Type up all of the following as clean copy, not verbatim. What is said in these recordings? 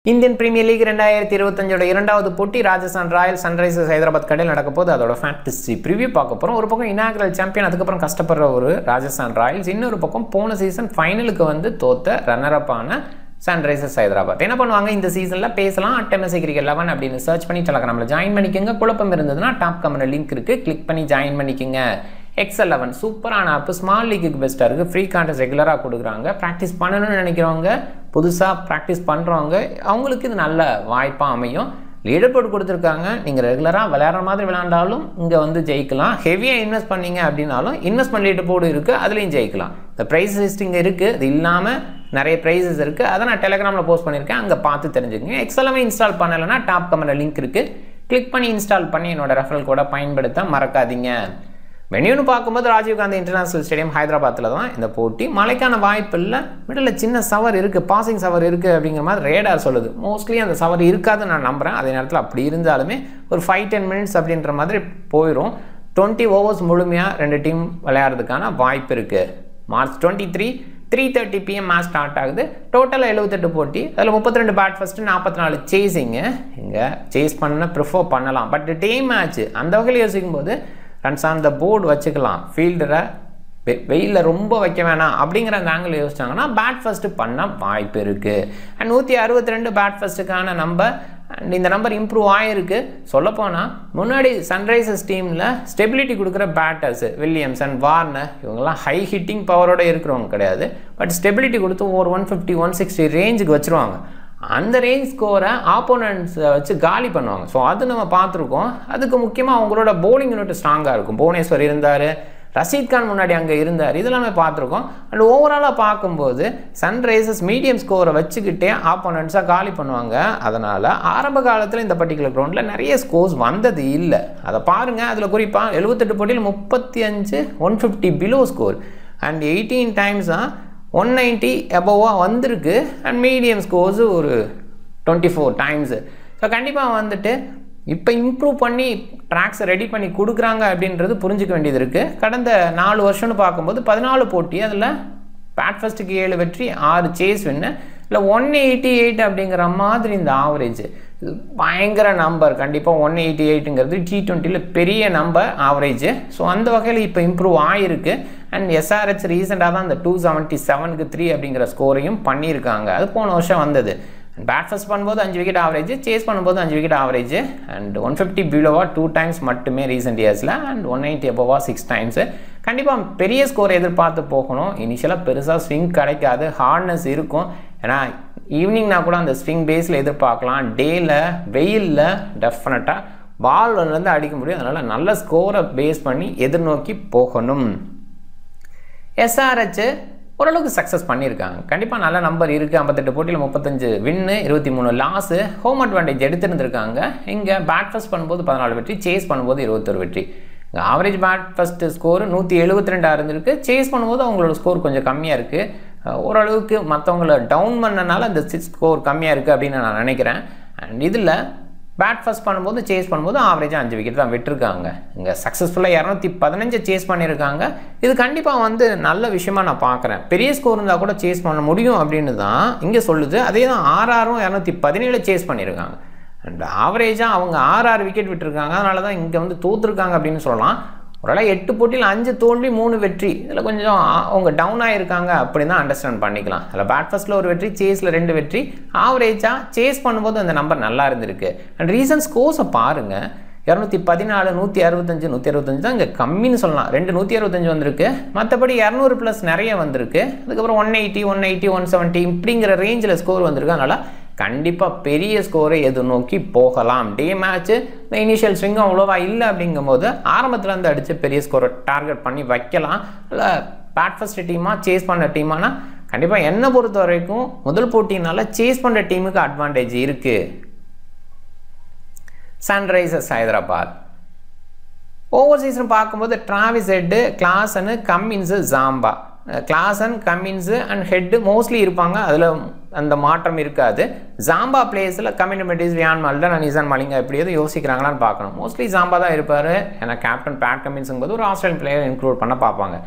Indian premier league 2025 இரண்டாவது போட்டி Rajasthan Royals Sunrisers Hyderabad கடையில் நடக்க போது அதோட ஃபேண்டசி ப்ரிவியூ பார்க்க போகிறோம். ஒரு பக்கம் இனாகரல் சாம்பியன், அதுக்கப்புறம் கஷ்டப்படுற ஒரு ராஜஸ்தான் ராயல்ஸ், இன்னொரு பக்கம் போன சீசன் ஃபைனலுக்கு வந்து தோத்த ரன்னரப்பான சன்ரைசர்ஸ் ஹைதராபாத். என்ன பண்ணுவாங்க இந்த சீசனில் பேசலாம். அட்டெம்எஸ்சி கிரிக்கெட் 11 அப்படின்னு சர்ச் பண்ணி டெலகிராமில் ஜாயின் பண்ணிக்கோங்க. குழப்பம் இருந்ததுன்னா டாப் கமெண்ட் லிங்க் இருக்குது, கிளிக் பண்ணி ஜாயின் பண்ணிக்கோங்க. X11 சூப்பரான ஆப், ஸ்மால் லீக்குக்கு பெஸ்ட்டாக இருக்குது. ஃப்ரீ கான்டெஸ்ட் ரெகுலராக கொடுக்குறாங்க. ப்ராக்டிஸ் பண்ணணும்னு நினைக்கிறவங்க, புதுசாக ப்ராக்டிஸ் பண்ணுறவங்க, அவங்களுக்கு இது நல்ல வாய்ப்பாக அமையும். லீடர் போர்டு கொடுத்துருக்காங்க. நீங்கள் ரெகுலராக விளையாடுற மாதிரி விளையாண்டாலும் இங்கே வந்து ஜெயிக்கலாம். ஹெவியாக இன்வெஸ்ட் பண்ணீங்க அப்படின்னாலும் இன்வெஸ்ட்மெண்ட் லீடர் போர்டு இருக்குது, அதுலேயும் ஜெயிக்கலாம். இந்த ப்ரைஸ் லிஸ்டிங் இருக்குது, இது இல்லாமல் நிறைய ப்ரைஸஸ் இருக்குது. அதை நான் டெலிகிராமில் போஸ்ட் பண்ணியிருக்கேன், அங்கே பார்த்து தெரிஞ்சுக்கங்க. X11 இன்ஸ்டால் பண்ணலைன்னா டாப் கமெண்ட் லிங்க் இருக்குது, கிளிக் பண்ணி இன்ஸ்டால் பண்ணி என்னோட ரெஃபரல் கோடை பயன்படுத்த மறக்காதீங்க. வென்யூன்னு பார்க்கும்போது ராஜீவ்காந்தி இன்டர்நேஷனல் ஸ்டேடியம் ஹைதராபாத்தில் தான் இந்த போட்டி. மழைக்கான வாய்ப்பு இல்லை, மிடில் சின்ன சவர் இருக்குது, பாசிங் சவர் இருக்குது அப்படிங்கிற மாதிரி ரேடார் சொல்லுது. மோஸ்ட்லி அந்த சவர் இருக்காதுன்னு நான் நம்புகிறேன். அதே நேரத்தில் அப்படி இருந்தாலுமே ஒரு 5-10 மினிட்ஸ் அப்படின்ற மாதிரி போயிடும். 20 ஓவர்ஸ் முழுமையாக 2 டீம் விளையாடுறதுக்கான வாய்ப்பு இருக்குது. மார்ச் 23 3:30 PM மேட்ச் ஸ்டார்ட் ஆகுது. டோட்டலாக 78 போட்டி, அதில் 32 பேட் ஃபஸ்ட்டு, 44 சேஸிங்கு. இங்கே சேஸ் பண்ண ப்ரிஃபர் பண்ணலாம், பட் டீம் மேட்ச் அந்த வகையில் யோசிக்கும் போது ரன்ஸ் ஆன் த போர்டு வச்சுக்கலாம். ஃபீல்டரை வெயிலில் ரொம்ப வைக்க வேணாம் அப்படிங்கிற அந்த ஆங்கிள் யோசிச்சாங்கன்னா பேட் ஃபஸ்ட்டு பண்ண வாய்ப்பு இருக்குது. அண்ட் 162 பேட் ஃபஸ்ட்டுக்கான நம்பர், அண்ட் இந்த நம்பர் இம்ப்ரூவ் ஆகிருக்கு. சொல்லப்போனால் முன்னாடி சன்ரைசர்ஸ் டீமில் ஸ்டெபிலிட்டி கொடுக்குற பேட்டர்ஸ் வில்லியம்ஸ் அண்ட் வார்னர் இவங்கெல்லாம் ஹை ஹிட்டிங் பவரோடு இருக்கிறவங்க கிடையாது, பட் ஸ்டெபிலிட்டி கொடுத்து ஒரு 150-160 ரேஞ்சுக்கு வச்சுருவாங்க. அந்த ரேஞ்ச் ஸ்கோரை ஆப்போனன்ட்ஸை வச்சு காலி பண்ணுவாங்க. ஸோ அது நம்ம பார்த்துருக்கோம். அதுக்கு முக்கியமாக அவங்களோட போலிங் யூனிட் ஸ்ட்ராங்காக இருக்கும். புவனேஸ்வர் இருந்தார், ரஷீத் கான் முன்னாடி அங்கே இருந்தார், இதெல்லாமே பார்த்துருக்கோம். அண்ட் ஓவராலாக பார்க்கும்போது சன்ரைசர்ஸ் மீடியம் ஸ்கோரை வச்சுக்கிட்டே ஆப்போனன்ட்ஸாக காலி பண்ணுவாங்க. அதனால் ஆரம்ப காலத்தில் இந்த பர்டிகுலர் கிரவுண்டில் நிறைய ஸ்கோர்ஸ் வந்தது இல்லை. அதை பாருங்கள். அதில் குறிப்பாக 78 போட்டியில் 35 150 பிலோ ஸ்கோர் அண்ட் 18 டைம்ஸ் தான் 190 அபோவாக வந்திருக்கு. அண்ட் மீடியம் ஸ்கோர்ஸு ஒரு 24 டைம்ஸு. ஸோ கண்டிப்பாக வந்துட்டு இப்போ இம்ப்ரூவ் பண்ணி ட்ராக்ஸை ரெடி பண்ணி கொடுக்குறாங்க அப்படின்றது புரிஞ்சிக்க வேண்டியது இருக்குது. கடந்த 4 வருஷம்னு பார்க்கும்போது 14 போட்டி, அதில் பேட் ஃபஸ்ட்டுக்கு 7 வெற்றி 6 சேஸ் வின்னு, இல்லை 188 அப்படிங்கிற மாதிரி இந்த ஆவரேஜ் பயங்கர நம்பர். கண்டிப்பாக 188ங்கிறது T20யில் பெரிய நம்பர் ஆவரேஜ். ஸோ அந்த வகையில் இப்போ இம்ப்ரூவ் ஆகிருக்கு. அண்ட் SRH ரீசெண்டாக தான் இந்த 277க்கு 3 அப்படிங்கிற ஸ்கோரையும் பண்ணியிருக்காங்க. அது போன வருஷம் வந்தது. பேட் ஃபஸ்ட் பண்ணும்போது 5 விக்கெட் ஆவரேஜ், சேஸ் பண்ணும்போது 5 விக்கெட் ஆவரேஜ். அண்ட் 150 பிலோவா 2 டைம்ஸ் மட்டுமே ரீசெண்ட் இயர்ஸில், அண்ட் 190 அபோவா 6 டைம்ஸு. கண்டிப்பாக பெரிய ஸ்கோர் எதிர்பார்த்து போகணும். இனிஷியலாக பெருசாக ஸ்விங் கிடைக்காது, ஹார்ட்னஸ் இருக்கும். ஏன்னா ஈவினிங்னா கூட அந்த ஸ்விங் பேஸில் எதிர்பார்க்கலாம். டேயில் வெயிலில் டெஃபினட்டாக பால்லேருந்து அடிக்க முடியும். அதனால் நல்ல ஸ்கோரை பேஸ் பண்ணி எதிர்நோக்கி போகணும். SRH ஓரளவுக்கு சக்ஸஸ் பண்ணியிருக்காங்க. கண்டிப்பாக நல்ல நம்பர் இருக்குது. 58 போட்டியில் 35 வின்னு, 23 லாஸு. ஹோம் அட்வான்டேஜ் எடுத்துருந்துருக்காங்க. இங்கே பேட் ஃபஸ்ட் பண்ணும்போது 14 வெற்றி, சேஸ் பண்ணும்போது 21 வெற்றி. இங்கே ஆவரேஜ் பேட் ஃபஸ்ட்டு ஸ்கோர் 172 இருந்திருக்கு. சேஸ் பண்ணும்போது அவங்களோட ஸ்கோர் கொஞ்சம் கம்மியாக இருக்குது. ஓரளவுக்கு மற்றவங்கள டவுன் பண்ணனால அந்த ஸ்கோர் கம்மியாக இருக்குது அப்படின்னு நான் நினைக்கிறேன். அண்ட் இதில் பேட் ஃபஸ்ட் பண்ணும்போது சேஸ் பண்ணும்போது ஆவரேஜாக 5 விக்கெட் தான் விட்டுருக்காங்க. இங்கே சக்ஸஸ்ஃபுல்லாக 215 சேஸ் பண்ணியிருக்காங்க. இது கண்டிப்பாக வந்து நல்ல விஷயமா நான் பார்க்குறேன். பெரிய ஸ்கோர் இருந்தால் கூட சேஸ் பண்ண முடியும் அப்படின்னு தான் இங்கே சொல்லுது. அதே தான் RRரும் 217 சேஸ் பண்ணியிருக்காங்க. அண்ட் ஆவரேஜாக அவங்க 6 விக்கெட் விட்டுருக்காங்க. அதனால தான் இங்கே வந்து தோற்றுருக்காங்க அப்படின்னு சொல்லலாம். ஒருவேளை 8 போட்டியில் 5 தோல்வி 3 வெற்றி, இதில் கொஞ்சம் அவங்க டவுன் ஆகிருக்காங்க அப்படின்னு தான் அண்டர்ஸ்டாண்ட் பண்ணிக்கலாம். அதில் பேட் ஃபஸ்ட்டில் 1 வெற்றி, சேஸில் 2 வெற்றி. ஆவரேஜாக சேஸ் பண்ணும்போது அந்த நம்பர் நல்லா இருந்திருக்கு. அண்ட் ரீசன்ட் ஸ்கோர்ஸை பாருங்கள். 214 165 165 தான் இங்கே கம்மின்னு சொல்லலாம். 2 165 வந்திருக்கு, மற்றபடி 200+ நிறைய வந்திருக்கு. அதுக்கப்புறம் 180 180 170 இப்படிங்கிற ரேஞ்சில் ஸ்கோர் வந்திருக்கு. அதனால் கண்டிப்பாக பெரிய ஸ்கோரை எது நோக்கி போகலாம். டே மேட்ச்சு இந்த இனிஷியல் ஸ்விங்கும் அவ்வளோவா இல்லை அப்படிங்கும்போது ஆரம்பத்தில் இருந்து அடித்து பெரிய ஸ்கோரை டார்கெட் பண்ணி வைக்கலாம். இல்லை பேட் ஃபஸ்ட் டீமாக சேஸ் பண்ண டீமானா கண்டிப்பாக என்னை பொறுத்த வரைக்கும் முதல் போட்டினால சேஸ் பண்ணுற டீமுக்கு அட்வான்டேஜ் இருக்குது. சன்ரைசர்ஸ் ஹைதராபாத் ஓவர்சீஸ்னு பார்க்கும்போது Travis Head, Klaasen, Cummins, Zampa. Klaasen, Cummins and Head mostly இருப்பாங்க. அதில் அந்த மாற்றம் இருக்காது. ஜாம்பா பிளேஸில் கம்யூனிட்டிஸ் Wiaan Mulder and Eshan Malinga எப்படி எதுவும் யோசிக்கிறாங்களான்னு பார்க்கணும். மோஸ்ட்லி ஜாம்பா தான் இருப்பார். ஏன்னா கேப்டன் பேட் கமின்ஸுங்கும் போது ஒரு ஆஸ்திரேலியன் பிளேயர் இன்க்ளூட் பண்ண பார்ப்பாங்க.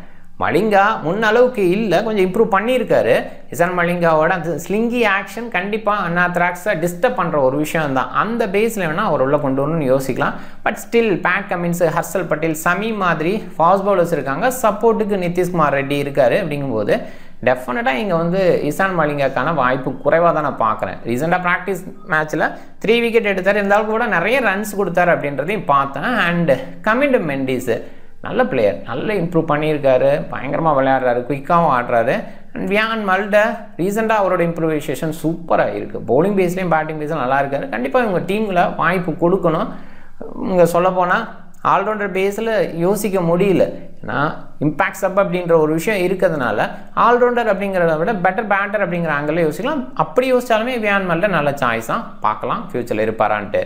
மலிங்கா முன்ன அளவுக்கு இல்லை, கொஞ்சம் இம்ப்ரூவ் பண்ணியிருக்காரு. இசான் மலிங்காவோட அந்த ஸ்லிங்கி ஆக்ஷன் கண்டிப்பாக அன்ஆர்த்தடாக்ஸை டிஸ்டர்ப் பண்ணுற ஒரு விஷயம் தான். அந்த பேஸில் வேணால் அவர் உள்ள கொண்டு வரணும்னு யோசிக்கலாம். But still Pat Cummins, Harshal Patel, Shami மாதிரி ஃபாஸ்ட் பவுலர்ஸ் இருக்காங்க. சப்போர்ட்டுக்கு நிதிஷ்குமார் ரெட்டி இருக்காரு. அப்படிங்கும்போது டெஃபினட்டாக இங்கே வந்து இசான் மலிங்காக்கான வாய்ப்பு குறைவாக தான் நான் பார்க்குறேன். ரீசெண்டாக ப்ராக்டிஸ் மேட்ச்சில் 3 விக்கெட் எடுத்தார், இருந்தாலும் கூட நிறைய ரன்ஸ் கொடுத்தாரு அப்படின்றதையும் பார்த்தேன். அண்ட் கமிண்ட் மெண்டிஸ் நல்ல பிளேயர், நல்ல இம்ப்ரூவ் பண்ணியிருக்காரு, பயங்கரமாக விளையாடுறாரு, குயிக்காகவும் ஆடுறாரு. அண்ட் வியான் மல்டர் ரீசெண்டாக அவரோட இம்ப்ரூவைசேஷன் சூப்பராக இருக்குது. பவுலிங் பேஸ்லேயும் பேட்டிங் பேஸ்லையும் நல்லா இருக்காரு. கண்டிப்பாக இவங்க டீமில் வாய்ப்பு கொடுக்கணும். இங்கே சொல்லப்போனால் ஆல்ரவுண்டர் பேஸில் யோசிக்க முடியல. ஏன்னா இம்பேக்ட் சப் அப்படின்ற ஒரு விஷயம் இருக்கிறதுனால ஆல்ரவுண்டர் அப்படிங்கிறத விட பெட்டர் பேட்டர் அப்படிங்கிற ஆங்கிளில் யோசிக்கலாம். அப்படி யோசிச்சாலுமே வியான் மல்டர் நல்ல சாய்ஸ் தான். பார்க்கலாம் ஃப்யூச்சரில் இருப்பாரான்ட்டு.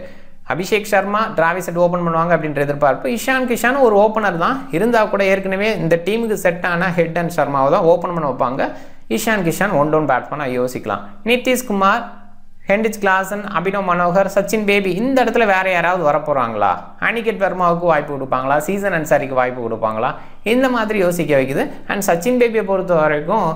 Abhishek Sharma, Travis Head open பண்ணுவாங்க அப்படின்ற எதிர்பார்ப்பு. இஷான் கிஷான் ஒரு ஓப்பனர் தான் இருந்தால் கூட ஏற்கனவே இந்த டீமுக்கு செட் ஆன ஹெட் அண்ட் சர்மாவை தான் ஓப்பன் பண்ண வைப்பாங்க. இஷான் கிஷான் 1 டவுன் பேட்ஸ்மேனாக யோசிக்கலாம். Nitish Kumar, Heinrich Klaasen, Abhinav Manohar, Sachin baby, இந்த இடத்துல வேறு யாராவது வரப்போகிறாங்களா? அனிகேட் வர்மாவுக்கு வாய்ப்பு கொடுப்பாங்களா? சீசன் அன்சாரிக்கு வாய்ப்பு கொடுப்பாங்களா? இந்த மாதிரி யோசிக்க வைக்குது. அண்ட் சச்சின் பேபியை பொறுத்த வரைக்கும்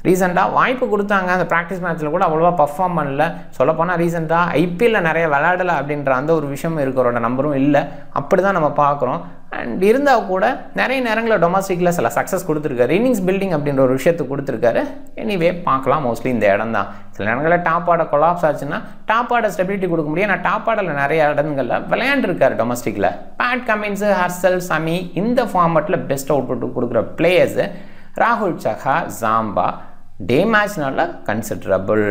ரீசெண்டாக வாய்ப்பு கொடுத்தாங்க. அந்த ப்ராக்டிஸ் மேட்ச்சில் கூட அவ்வளோவா பர்ஃபார்ம் பண்ணல. சொல்லப்போனால் ரீசெண்டாக ஐபிஎல்லில் நிறைய விளையாடலை அப்படின்ற அந்த ஒரு விஷயம் இருக்கிறோட நம்பரும் இல்லை. அப்படி தான் நம்ம பார்க்குறோம். அண்ட் இருந்தால் கூட நிறைய நேரங்களில் டொமஸ்டிக்கில் சில சக்ஸஸ் கொடுத்துருக்காரு. இன்னிங்ஸ் பில்டிங் அப்படின்ற ஒரு விஷயத்தை கொடுத்துருக்காரு. எனிவே பார்க்கலாம். மோஸ்ட்லி இந்த இடம் தான். சில நேரங்களில் டாப் ஆர்டர் கொலாப்ஸ் ஆச்சுன்னா டாப் ஆர்டர் ஸ்டெபிலிட்டி கொடுக்க முடியும். நான் டாப் ஆர்டரில் நிறைய இடங்களில் விளையாண்டுருக்காரு டொமஸ்டிக்கில். பேட் கமின்ஸு, ஹர்ஷல், சமி இந்த ஃபார்மேட்டில் பெஸ்ட் அவுட்புட் கொடுக்குற பிளேயர்ஸு. ராகுல் சஹா, ஜாம்பா டே மேட்ச்னால கன்சிடரபிள்.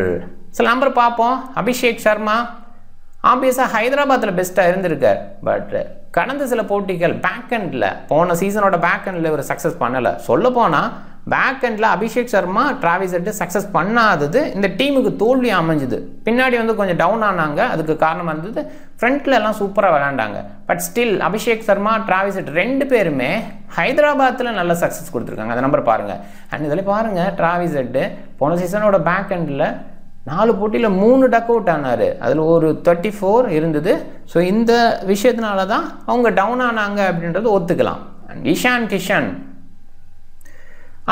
சில நம்பர் பார்ப்போம். அபிஷேக் சர்மா ஆப்வியஸாக ஹைதராபாத்தில் பெஸ்ட்டாக இருந்திருக்கார். பட் கடந்த சில போட்டிகள் பேக் எண்டில், போன சீசனோட பேக் எண்டில் ஒரு சக்ஸஸ் பண்ணலை. சொல்லப்போனால் பேக் எண்டில் Abhishek Sharma, Travis Head success பண்ணாதது இந்த டீமுக்கு தோல்வி அமைஞ்சுது. பின்னாடி வந்து கொஞ்சம் டவுன் ஆனாங்க. அதுக்கு காரணமாக இருந்தது ஃப்ரண்ட்டில் எல்லாம் சூப்பராக விளையாண்டாங்க. But still Abhishek Sharma, Travis Head 2 பேருமே ஹைதராபாத்தில் நல்ல சக்ஸஸ் கொடுத்துருக்காங்க. அந்த நம்பர் பாருங்கள். அண்ட் இதில் பாருங்கள், டிராவிஸ் ஹெட் போன சீசனோட பேக் எண்டில் 4 போட்டியில் 3 டக் அவுட் ஆனார். அதில் ஒரு 34 இருந்தது. ஸோ இந்த விஷயத்தினால தான் அவங்க டவுன் ஆனாங்க அப்படின்றது ஒத்துக்கலாம். அண்ட் இஷான் கிஷன்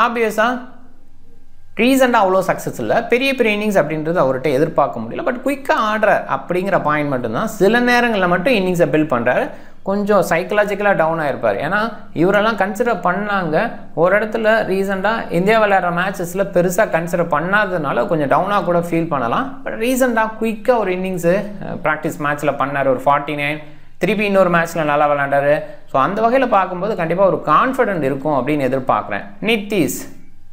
ஆப்வியஸாக ரீசெண்டாக அவ்வளோ சக்ஸஸ் இல்லை. பெரிய பெரிய இன்னிங்ஸ் அப்படின்றது அவர்கிட்ட எதிர்பார்க்க முடியல. பட் குயிக்காக ஆடுறார் அப்படிங்கிற பாயிண்ட் மட்டும்தான். சில நேரங்களில் மட்டும் இன்னிங்ஸை பில்ட் பண்ணுறாரு. கொஞ்சம் சைக்கலாஜிக்கலாக டவுன் ஆகிருப்பார். ஏன்னா இவரெல்லாம் கன்சிடர் பண்ணாங்க. ஒரு இடத்துல ரீசெண்டாக இந்தியா விளையாடுற மேட்சஸில் பெருசாக கன்சிடர் பண்ணாததுனால கொஞ்சம் டவுனாக கூட ஃபீல் பண்ணலாம். பட் ரீசெண்டாக குயிக்காக ஒரு இன்னிங்ஸு ப்ராக்டிஸ் மேட்ச்சில் பண்ணார். ஒரு 49, திருப்பி இன்னொரு மேட்ச்சில் நல்லா விளையாண்டார். ஸோ அந்த வகையில் பார்க்கும்போது கண்டிப்பாக ஒரு கான்ஃபிடென்ட் இருக்கும் அப்படின்னு எதிர்பார்க்குறேன். நிதிஷ்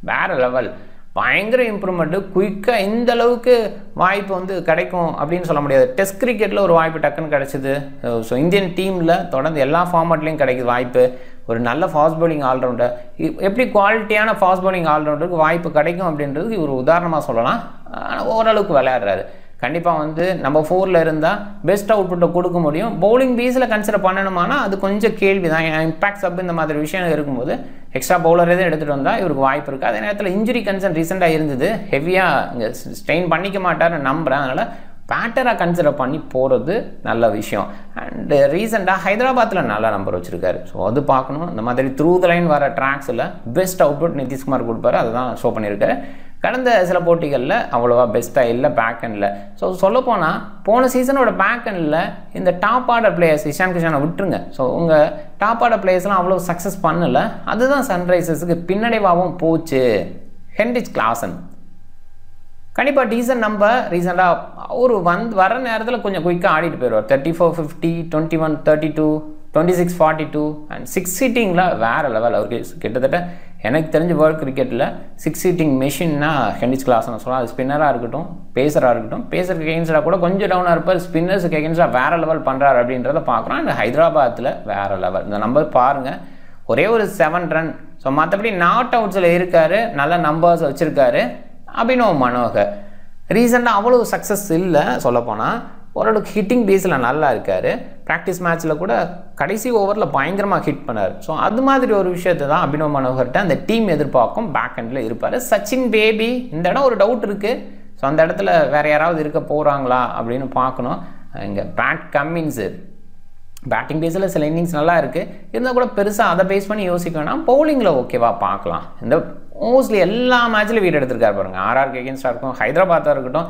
வேறு லெவல், பயங்கர இம்ப்ரூவ்மெண்ட்டு. குயிக்காக இந்த அளவுக்கு வாய்ப்பு வந்து கிடைக்கும் அப்படின்னு சொல்ல முடியாது. டெஸ்ட் கிரிக்கெட்டில் ஒரு வாய்ப்பு டக்குன்னு கிடச்சிது. ஸோ இந்தியன் டீமில் தொடர்ந்து எல்லா ஃபார்மேட்லேயும் கிடைக்குது வாய்ப்பு. ஒரு நல்ல ஃபாஸ்ட் பவுலிங் ஆல்ரவுண்டர், எப்படி குவாலிட்டியான ஃபாஸ்ட் பவுலிங் ஆல்ரவுண்டருக்கு வாய்ப்பு கிடைக்கும் அப்படின்றதுக்கு இவர் உதாரணமாக சொல்லலாம். ஆனால் ஓரளவுக்கு விளையாடுறாரு. கண்டிப்பாக வந்து நம்ம 4ல் இருந்தால் பெஸ்ட் அவுட்புட்டை கொடுக்க முடியும். பவுலிங் பீஸில் கன்சிடர் பண்ணணுமானா அது கொஞ்சம் கேள்வி தான். இம்பேக்ட் சப் இந்த மாதிரி விஷயம் இருக்கும்போது எக்ஸ்ட்ரா பவுலர் எதுவும் எடுத்துகிட்டு வந்தால் இவருக்கு வாய்ப்பு இருக்குது. அதே நேரத்தில் இன்ஜுரி கன்சர்ன் ரீசெண்டாக இருந்தது. ஹெவியாக இங்கே ஸ்ட்ரெயின் பண்ணிக்க மாட்டார்னு நம்புகிறேன். அதனால் பேட்டராக கன்சிடர் பண்ணி போகிறது நல்ல விஷயம். அண்டு ரீசெண்டாக ஹைதராபாத்தில் நல்ல நம்பர் வச்சுருக்காரு. ஸோ அது பார்க்கணும். இந்த மாதிரி த்ரூ த லைன் வர ட்ராக்ஸில் பெஸ்ட் அவுட்புட் நிதிஷ்குமார் கொடுப்பாரு. அதுதான் ஷோ பண்ணியிருக்காரு. கடந்த சில போட்டிகளில் அவ்வளோவா பெஸ்ட்டாக இல்லை பேக் எண்டில். ஸோ சொல்லப்போனால் போன சீசனோட பேக் எண்டில் இந்த டாப் ஆர்டர் பிளேயர்ஸ் இஷான் கிஷானை விட்டுருங்க. ஸோ உங்கள் டாப் ஆர்டர் பிளேயர்ஸ்லாம் அவ்வளோ சக்ஸஸ் பண்ணலை. அதுதான் சன்ரைசர்ஸுக்கு பின்னடைவாகவும் போச்சு. ஹென்ரிச் கிளாசன் கண்டிப்பாக டீசன்ட் நம்பர். ரீசெண்டாக ஒரு வர நேரத்தில் கொஞ்சம் குயிக்காக ஆடிட்டு போயிடுவார். 34, 50, 21, 32, 26, 42 அண்ட் 6 சீட்டிங்கில் வேறு லெவல். அவருக்கு கிட்டத்தட்ட எனக்கு தெரிஞ்ச வேர்ல்டு கிரிக்கெட்டில் 6 சீட்டிங் மெஷின்னா ஹென்ரிச் கிளாசன் சொல்லலாம். அது ஸ்பின்னராக இருக்கட்டும், பேசராக இருக்கட்டும். பேசருக்கு எகென்ஸ்டாக கூட கொஞ்சம் டவுனாக இருப்பார். ஸ்பின்னர்ஸுக்கு எகென்ஸ்டாக வேறு லெவல் பண்ணுறாரு அப்படின்றத பார்க்குறோம். அண்ட் ஹைதராபாத்தில் வேறு லெவல். இந்த நம்பர் பாருங்கள், ஒரே ஒரு 7 ரன். ஸோ மற்றபடி நாட் அவுட்ஸில் இருக்கார். நல்ல நம்பர்ஸ் வச்சுருக்காரு. அபினவ் மனோகர் ரீசெண்டாக அவ்வளோ சக்ஸஸ் இல்லை. சொல்லப்போனால் ஓரளவுக்கு ஹிட்டிங் பேஸில் நல்லா இருக்கார். ப்ராக்டிஸ் மேட்ச்சில் கூட கடைசி ஓவரில் பயங்கரமாக ஹிட் பண்ணார். ஸோ அது மாதிரி ஒரு விஷயத்தை தான் அபினவ் மனோகர்கிட்ட அந்த டீம் எதிர்பார்க்கும். பேக் எண்டில் இருப்பார். சச்சின் பேபி இந்த இடம் ஒரு டவுட் இருக்குது. ஸோ அந்த இடத்துல வேறு யாராவது இருக்க போகிறாங்களா அப்படின்னு பார்க்கணும். இங்கே பேட் கம்மின்ஸு பேட்டிங் பேஸில் சில இன்னிங்ஸ் நல்லா இருக்குது, இருந்தால் கூட பெருசாக அதை பேஸ் பண்ணி யோசிக்க வேணாம். பவுலிங்கில் ஓகேவா பார்க்கலாம். இந்த மோஸ்ட்லி எல்லா மேட்ச்லையும் விக்கெட் எடுத்திருக்காரு பாருங்கள். ஆர்ஆர்க்கு எகென்ஸ்டாக இருக்கும், ஹைதராபாத்தாக இருக்கட்டும்,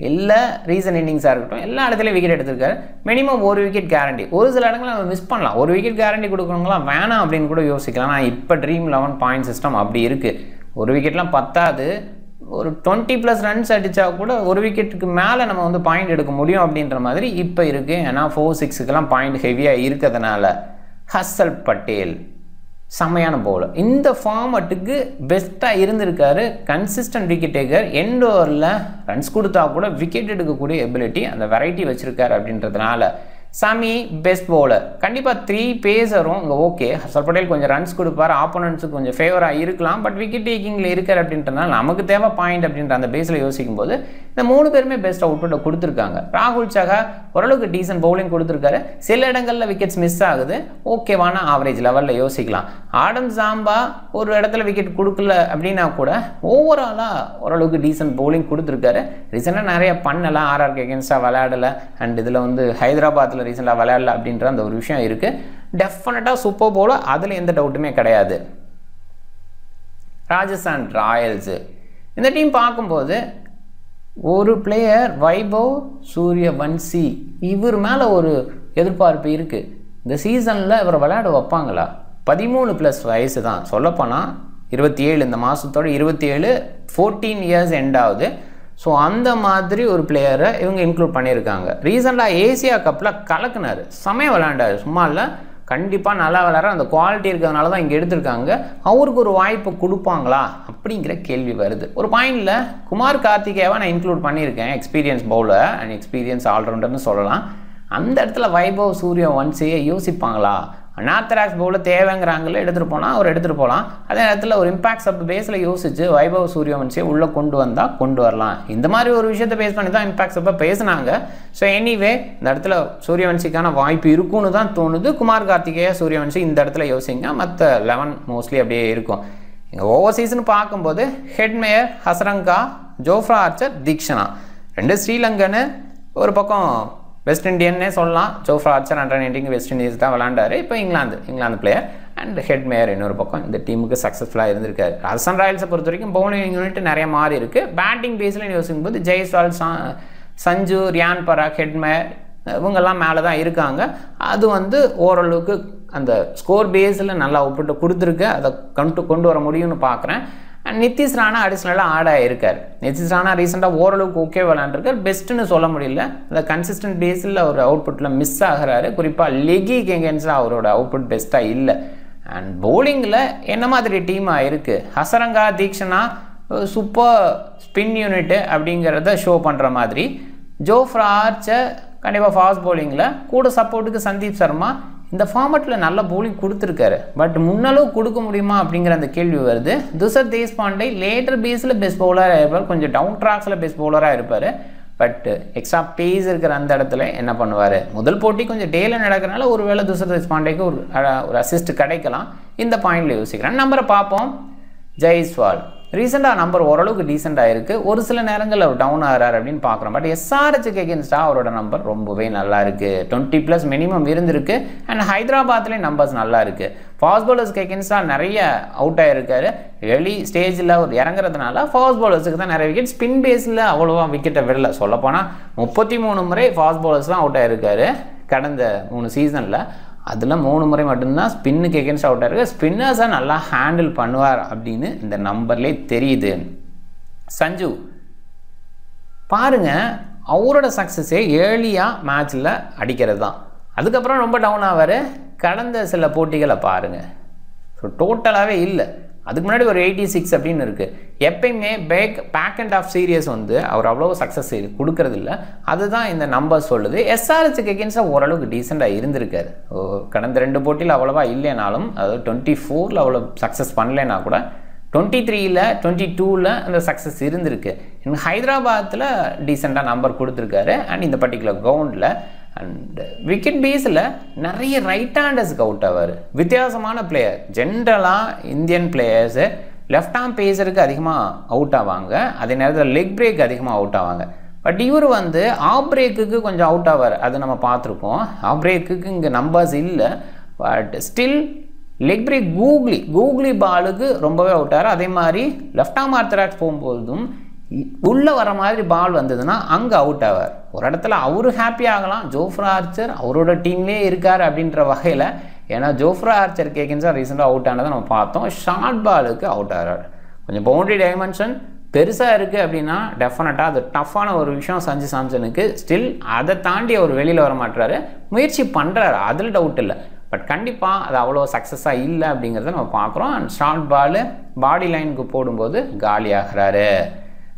எல்லா ரீசன் இன்னிங்ஸாக இருக்கட்டும், எல்லா இடத்துலையும் விக்கெட் எடுத்திருக்காரு. மினிமம் ஒரு விக்கெட் கேரண்டி. ஒரு சில இடங்களில் நம்ம மிஸ் பண்ணலாம். ஒரு விக்கெட் கேரண்டி கொடுக்கணுங்களாம் வேணாம் அப்படின்னு கூட யோசிக்கலாம். நான் இப்போ ட்ரீம் 11 பாயிண்ட் சிஸ்டம் அப்படி இருக்குது. ஒரு விக்கெட்லாம் பத்தாது. ஒரு 20+ ரன்ஸ் அடித்தா கூட ஒரு விக்கெட்டுக்கு மேலே நம்ம வந்து பாயிண்ட் எடுக்க முடியும் அப்படின்ற மாதிரி இப்போ இருக்குது. ஏன்னா 4-6க்கெல்லாம் பாயிண்ட் ஹெவியாக இருக்கிறதுனால. ஹர்ஷல் பட்டேல் செம்மையான பவுலர். இந்த ஃபார்மட்டுக்கு பெஸ்ட்டாக இருந்திருக்காரு. Consistent wicket taker. எண்ட் ஓவரில் ரன்ஸ் கொடுத்தா கூட விக்கெட் எடுக்கக்கூடிய எபிலிட்டி, அந்த வெரைட்டி வச்சுருக்காரு அப்படின்றதுனால சாமி பெஸ்ட் பவுலர். கண்டிப்பாக 3 பேஸரும் இங்கே ஓகே. ஹர்ஷல் பட்டேல் கொஞ்சம் ரன்ஸ் கொடுப்பார், ஆப்போனன்ட்ஸுக்கு கொஞ்சம் ஃபேவராக இருக்கலாம். பட் விக்கெட் டேக்கிங்கில் இருக்கார் அப்படின்றதுனால நமக்கு தேவை பாயிண்ட் அப்படின்ற அந்த பேஸில் யோசிக்கும் போது இந்த 3 பேருமே பெஸ்ட் அவுட்புட்டை கொடுத்துருக்காங்க. ராகுல் சஹா ஓரளவுக்கு டீசன்ட் பவுலிங் கொடுத்துருக்காரு. சில இடங்களில் விக்கெட்ஸ் மிஸ் ஆகுது, ஓகேவான ஆவரேஜ் லெவலில் யோசிக்கலாம். ஆடம் ஜாம்பா ஒரு இடத்துல விக்கெட் கொடுக்கல அப்படின்னா கூட ஓவராலாக ஓரளவுக்கு டீசன்ட் பவுலிங் கொடுத்துருக்காரு. ரீசெண்டாக நிறைய பண்ணலாம், ஆர்ஆர்க்கு எகென்ஸ்டாக விளையாடலை. அண்ட் இதில் வந்து ஹைதராபாத்தில் ரீசெண்டாக விளையாடல அப்படின்ற அந்த ஒரு விஷயம் இருக்குது. டெஃபினட்டாக சூப்பர் பவுலர், அதில் எந்த டவுட்டுமே கிடையாது. ராஜஸ்தான் ராயல்ஸு இந்த டீம் பார்க்கும்போது ஒரு பிளேயர் வைபவ் சூரியவன்சி, இவர் மேலே ஒரு எதிர்பார்ப்பு இருக்குது. இந்த சீசனில் இவரை விளையாட வைப்பாங்களா? 13+ வயசு தான், சொல்லப்போனால் 27, இந்த மாதத்தோட 27, 14 இயர்ஸ் எண்ட் ஆகுது. ஸோ அந்த மாதிரி ஒரு பிளேயரை இவங்க இன்க்ளூட் பண்ணியிருக்காங்க. ரீசெண்டாக ஏசியா கப்பில் கலக்குனார், செமையாக விளையாண்டார். சும்மா இல்லை, கண்டிப்பாக நல்லா விளையாடுற அந்த குவாலிட்டி இருக்கிறதுனால தான் இங்கே எடுத்திருக்காங்க. அவருக்கு ஒரு வாய்ப்பு கொடுப்பாங்களா அப்படிங்கிற கேள்வி வருது. ஒரு பாயிண்டில் குமார் கார்த்திகேயவை நான் இன்க்ளூட் பண்ணியிருக்கேன். எக்ஸ்பீரியன்ஸ் பவுலர் அண்ட் எக்ஸ்பீரியன்ஸ் ஆல்ரவுண்டர்னு சொல்லலாம். அந்த இடத்துல வைபவ் சூரியவன்சியை யோசிப்பாங்களா? அனாத்தராக்ஸ் பவுலர் தேவைங்கிறாங்களே, எடுத்துகிட்டு போனால் அவர் எடுத்துகிட்டு போகலாம். அதே நேரத்தில் ஒரு இம்பாக்ட் சப் பேஸில் யோசிச்சு வைபவ் சூரியவன்சியை உள்ளே கொண்டு வந்தால் கொண்டு வரலாம். இந்த மாதிரி ஒரு விஷயத்தை பேஸ் பண்ணி தான் இம்பாக்ட் சப்பை பேசினாங்க. ஸோ எனிவே இந்த இடத்துல சூரியவன்சிக்கான வாய்ப்பு இருக்குன்னு தான் தோணுது. குமார் கார்த்திகேயா சூரியவன்சி இந்த இடத்துல யோசிங்க. மற்ற 11 மோஸ்ட்லி அப்படியே இருக்கும். இங்கே ஓவர்சீஸ்னு பார்க்கும்போது Hetmyer, Hasaranga, Jofra Archer, Theekshana, 2 ஸ்ரீலங்கன்னு, ஒரு பக்கம் வெஸ்ட் இண்டியன்னே சொல்லலாம். ஜோஃப்ரா ஆர்ச்சர் 190 வெஸ்ட் இண்டீஸ் தான் விளாண்டாரு. இப்போ இங்கிலாந்து பிளேயர். அண்ட் ஹெட்மேயர் இன்னொரு பக்கம் இந்த டீமுக்கு சக்ஸஸ்ஃபுல்லாக இருந்திருக்காரு. ராஜஸ்தான் ராயல்ஸை பொறுத்த வரைக்கும் பவுலிங் யூனிட் நிறைய மாறி இருக்குது. பேட்டிங் பேஸில் யோசிக்கும் போது ஜெய்ஸ்வால், சஞ்சு, ரியான் பராக், ஹெட்மேயர் இவங்கெல்லாம் மேலே தான் இருக்காங்க. அது வந்து ஓரளவுக்கு அந்த ஸ்கோர் பேஸில் நல்லா ஒப்பிட்டு கொடுத்துருக்கு. அதை கொண்டு வர முடியும்னு பார்க்குறேன். அண்ட் நிதிஷ் ராணா அடிஷ்னலாக ஆட் ஆகிருக்கார். நிதிஷ் ராணா ரீசெண்டாக ஓரளவுக்கு ஓகே விளாண்டுருக்கார். பெஸ்ட்டுன்னு சொல்ல முடியல. அந்த கன்சிஸ்டன்ட் பேஸில் ஒரு அவுட்புட்டில் மிஸ் ஆகிறாரு. குறிப்பாக லெகிக்கு எகென்ஸ்டாக அவரோட அவுட்புட் பெஸ்ட்டாக இல்லை. அண்ட் பவுலிங்கில் என்ன மாதிரி டீமாக இருக்குது? Hasaranga, Theekshana super spin unit அப்படிங்கிறத ஷோ பண்ணுற மாதிரி. ஜோஃப்ரா ஆர்ச்சர் கண்டிப்பாக ஃபாஸ்ட் பவுலிங்கில், கூட சப்போர்ட்டுக்கு சந்தீப் சர்மா. இந்த ஃபார்மட்டில் நல்ல பவுலிங் கொடுத்துருக்காரு. பட் முன்னளவு கொடுக்க முடியுமா அப்படிங்கிற அந்த கேள்வி வருது. துஷர் தேஷ்பாண்டே லேட்டர் பேஸில் பெஸ்ட் பவுலராக இருப்பார், கொஞ்சம் டவுன் ட்ராக்ஸில் பெஸ்ட் பவுலராக இருப்பார். பட் எக்ஸ்ட்ரா பேஸ் இருக்கிற அந்த இடத்துல என்ன பண்ணுவார்? முதல் போட்டி கொஞ்சம் டேல நடக்கிறனால ஒருவேளை துஷர் தேஷ்பாண்டேக்கு ஒரு அசிஸ்ட் கிடைக்கலாம். இந்த பாயிண்டில் யோசிக்கிறேன். நம்பரை பார்ப்போம். ஜெய்ஸ்வால் ரீசெண்டாக நம்பர் ஓரளவுக்கு டீசெண்டாக இருக்குது. ஒரு சில நேரங்களில் அவர் டவுன் ஆகிறார் அப்படின்னு பார்க்குறோம். பட் எஸ்ஆர்ஹெச்சுக்கு எகென்ஸ்டாக அவரோட நம்பர் ரொம்பவே நல்லா இருக்குது. 20+ மினிமம் இருந்திருக்கு. அண்ட் ஹைதராபாத்லேயும் நம்பர்ஸ் நல்லா இருக்குது. ஃபாஸ்ட் பவுலர்ஸ்க்கு எகென்ஸ்டாக நிறைய அவுட் ஆகிருக்காரு. ஏர்லி ஸ்டேஜில் ஒரு இறங்குறதுனால ஃபாஸ்ட் பவுலர்ஸுக்கு தான் நிறைய விக்கெட். ஸ்பின் பேஸில் அவ்வளோவா விக்கெட்டை விடல. சொல்லப்போனால் 33 முறை ஃபாஸ்ட் பவுலர்ஸ் தான் அவுட் ஆகிருக்காரு கடந்த 3 சீசனில். அதில் 3 முறை மட்டும்தான் ஸ்பின்னுக்கு எகென்ஸ்ட் அவுட்டாக இருக்குது. ஸ்பின்னர்ஸை நல்லா ஹேண்டில் பண்ணுவார் அப்படின்னு இந்த நம்பர்லேயே தெரியுது. சஞ்சு பாருங்கள், அவரோட சக்ஸஸே ஏர்லியாக மேட்ச்சில் அடிக்கிறது தான். அதுக்கப்புறம் ரொம்ப டவுன் ஆவார். கடந்த சில போட்டிகளை பாருங்கள், ஸோ டோட்டலாகவே இல்லை. அதுக்கு முன்னாடி ஒரு 86 அப்படின்னு இருக்குது. எப்பயுமே பேக் அண்ட் ஆஃப் சீரியஸ் வந்து அவர் அவ்வளோ சக்ஸஸ் கொடுக்கறது இல்லை. அதுதான் இந்த நம்பர் சொல்லுது. எஸ்ஆர்ஹெச்சுக்கு எகென்ஸ்டாக ஓரளவுக்கு டீசெண்டாக இருந்திருக்காரு. கடந்த 2 போட்டியில் அவ்வளோவா இல்லைனாலும், அதாவது 24ல் அவ்வளோ சக்ஸஸ் பண்ணலைன்னா கூட 23ல் 22ல் அந்த சக்ஸஸ் இருந்திருக்கு. ஹைதராபாத்தில் டீசெண்டாக நம்பர் கொடுத்துருக்காரு. அண்ட் இந்த பர்டிகுலர் கிரவுண்டில் அண்ட் விக்கெட் பேஸில் நிறைய ரைட் ஹேண்டர்ஸுக்கு அவுட் ஆவார். வித்தியாசமான பிளேயர். ஜென்ரலாக இந்தியன் பிளேயர்ஸு லெஃப்ட் ஆர்ம் பேஸருக்கு அதிகமாக அவுட் ஆவாங்க. அதே நேரத்தில் லெக் பிரேக் அதிகமாக அவுட் ஆவாங்க. பட் இவர் வந்து ஆஃப் பிரேக்குக்கு கொஞ்சம் அவுட் ஆவார், அது நம்ம பார்த்துருக்கோம். ஆஃப் பிரேக்குக்கு இங்கே நம்பர்ஸ் இல்லை, but still leg break googly பாலுக்கு ரொம்பவே அவுட் ஆகிறார். அதே மாதிரி லெஃப்ட் ஆர்ம் ஆர்த்தடாக்ஸ் போகும்போதும் உள்ளே வர மாதிரி பால் வந்ததுன்னா அங்கே அவுட் ஆவார். ஒரு இடத்துல அவரு ஹாப்பி ஆகலாம், ஜோஃப்ரா ஆர்ச்சர் அவரோட டீம்லேயே இருக்கார் அப்படின்ற வகையில். ஏன்னா ஜோஃப்ரா ஆர்ச்சர் கேக்கின்ஸாக ரீசெண்டாக அவுட் ஆனதை நம்ம பார்த்தோம். ஷார்ட் பாலுக்கு அவுட் ஆகிறார். கொஞ்சம் பவுண்டரி டைமென்ஷன் பெருசாக இருக்குது அப்படின்னா டெஃபினட்டாக அது டஃப்பான ஒரு விஷயம் சஞ்சு சாம்சனுக்கு. ஸ்டில் அதை தாண்டி அவர் வெளியில் வர மாட்டுறாரு, முயற்சி பண்ணுறாரு, அதில் டவுட் இல்லை. பட் கண்டிப்பாக அது அவ்வளோ சக்ஸஸாக இல்லை அப்படிங்கிறத நம்ம பார்க்குறோம். அண்ட் ஷார்ட் பாலு பாடி லைனுக்கு போடும்போது காலியாகிறாரு.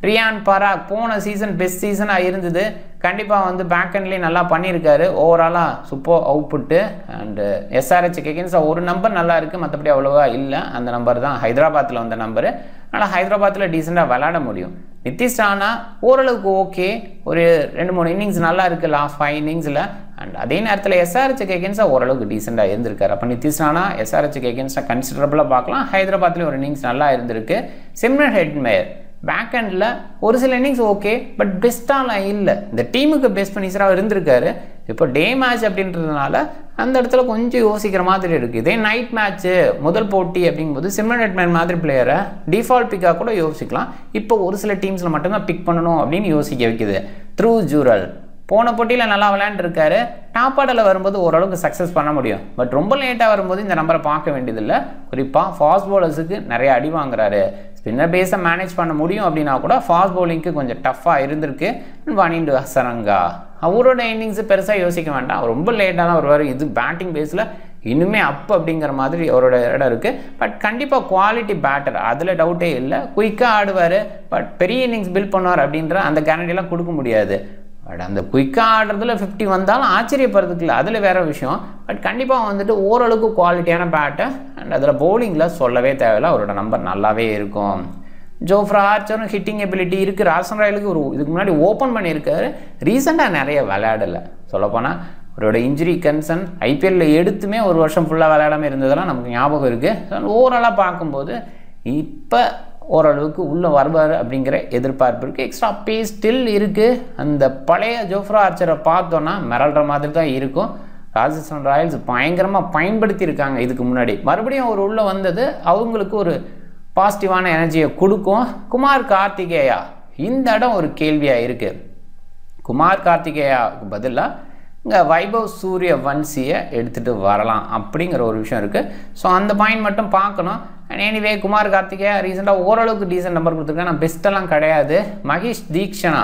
ரியான் பராக் போன சீசன் பெஸ்ட் சீசனாக இருந்தது. கண்டிப்பாக வந்து பேக் ஹேண்ட்லேயே நல்லா பண்ணியிருக்காரு. ஓவராலாக சூப்பர் அவுட்புட்டு. அண்டு எஸ்ஆர்ஹெச் அகேன்ஸ்டாக ஒரு நம்பர் நல்லா இருக்குது, மற்றபடி அவ்வளோவா இல்லை. அந்த நம்பர் தான் ஹைதராபாத்தில் வந்த நம்பரு. அதனால் ஹைதராபாத்தில் டீசெண்டாக விளையாட முடியும். நிதிஷ் ராணா ஓரளவுக்கு ஓகே, ஒரு 2-3 இன்னிங்ஸ் நல்லா இருக்குது லாஸ்ட் 5 இன்னிங்ஸில். அண்ட் அதே நேரத்தில் எஸ்ஆர்ஹெச் அகேன்ஸ்டாக ஓரளவுக்கு டீசெண்டாக இருந்திருக்காரு. அப்போ நிதிஷ் ராணா எஸ்ஆர்ஹெச் அகேன்ஸ்டாக கன்சிடரபுளாக பார்க்கலாம். ஹைதராபாத்லேயும் ஒரு இன்னிங்ஸ் நல்லா இருந்திருக்கு. சிம்ரன் ஹெட்மேயர் பேக் ஹேண்டில் ஒரு சில இன்னிங்ஸ் ஓகே, பட் பெஸ்ட்டாலாம் இல்லை. இந்த டீமுக்கு பெஸ்ட் ஃபினிஷராக இருந்திருக்காரு. இப்போ டே மேட்ச் அப்படின்றதுனால அந்த இடத்துல கொஞ்சம் யோசிக்கிற மாதிரி இருக்குது. இதே நைட் மேட்ச்சு முதல் போட்டி அப்படிங்கும்போது சிம்ரன் ஹெட்மேயர் மாதிரி பிளேயரை டிஃபால்ட் பிக்காக கூட யோசிக்கலாம். இப்போ ஒரு சில டீம்ஸில் மட்டும்தான் பிக் பண்ணணும் அப்படின்னு யோசிக்க வைக்குது. த்ரூ ஜூரல் போன போட்டியில் நல்லா விளையாண்டுருக்காரு. டாப் ஆர்டரில் வரும்போது ஓரளவுக்கு சக்ஸஸ் பண்ண முடியும், பட் ரொம்ப லேட்டாக வரும்போது இந்த நம்பரை பார்க்க வேண்டியதில்லை. குறிப்பாக ஃபாஸ்ட் பவுலர்ஸுக்கு நிறைய அடி வாங்குறாரு. ஸ்பின்னர் பேஸை மேனேஜ் பண்ண முடியும் அப்படின்னா கூட ஃபாஸ்ட் பவுலிங்க்கு கொஞ்சம் டஃப்பாக இருந்திருக்கு. வனிண்டு ஹசரங்கா அவரோட இன்னிங்ஸு பெருசாக யோசிக்க வேண்டாம், ரொம்ப லேட்டாக தான் வருவார். இது பேட்டிங் பேஸில் இன்னுமே அப் அப்படிங்கிற மாதிரி அவரோட இடம் இருக்குது. பட் கண்டிப்பாக குவாலிட்டி பேட்டர், அதில் டவுட்டே இல்லை. குயிக்காக ஆடுவார், பட் பெரிய இன்னிங்ஸ் பில்ட் பண்ணுவார் அப்படின்ற அந்த கேரண்டிலாம் கொடுக்க முடியாது. பட் அந்த குயிக்காக ஆடுறதுல 50 வந்தாலும் ஆச்சரியப்படுறதுக்கு இல்லை, அதில் வேறு விஷயம். பட் கண்டிப்பாக வந்துட்டு ஓரளவுக்கு குவாலிட்டியான பேட்டை. அண்ட் அதில் பவுலிங்கில் சொல்லவே தேவையில்லை, அவரோட நம்பர் நல்லாவே இருக்கும். ஜோஃப்ரா ஆர்ச்சரும் ஹிட்டிங் எபிலிட்டி இருக்குது. ராஜஸ்தான் ராயலுக்கு இதுக்கு முன்னாடி ஓப்பன் பண்ணியிருக்காரு. ரீசெண்டாக நிறைய விளையாடலை. சொல்லப்போனால் அவரோட இன்ஜுரி கன்சர்ன் ஐபிஎல்லில் எடுத்துமே ஒரு வருஷம் ஃபுல்லாக விளையாடாமல் இருந்ததெல்லாம் நமக்கு ஞாபகம் இருக்குது. ஓவராலாக பார்க்கும்போது இப்போ ஓரளவுக்கு உள்ளே வருவார் அப்படிங்கிற எதிர்பார்ப்பு இருக்குது. எக்ஸ்ட்ரா பேஸ் ஸ்டில் இருக்குது. அந்த பழைய ஜோஃப்ரா ஆர்ச்சரை பார்த்தோன்னா மிரள்ற மாதிரி தான் இருக்கும். ராஜஸ்தான் ராயல்ஸ் பயங்கரமாக பயன்படுத்தியிருக்காங்க இதுக்கு முன்னாடி. மறுபடியும் அவர் உள்ளே வந்தது அவங்களுக்கு ஒரு பாசிட்டிவான எனர்ஜியை கொடுக்கும். குமார் கார்த்திகேயா இந்த இடம் ஒரு கேள்வியாக இருக்குது. குமார் கார்த்திகேயாவுக்கு பதிலாக இங்கே வைபவ் சூரிய வன்சியை எடுத்துகிட்டு வரலாம் அப்படிங்கிற ஒரு விஷயம் இருக்குது. ஸோ அந்த பாயிண்ட் மட்டும் பார்க்கணும். அண்ட் எனிவே குமார் கார்த்திகேயா ரீசெண்டாக ஓரளவுக்கு டீசென்ட் நம்பர் கொடுத்துருக்கேன். நான் பெஸ்ட்டெல்லாம் கிடையாது. மகேஷ் தீக்ஷனா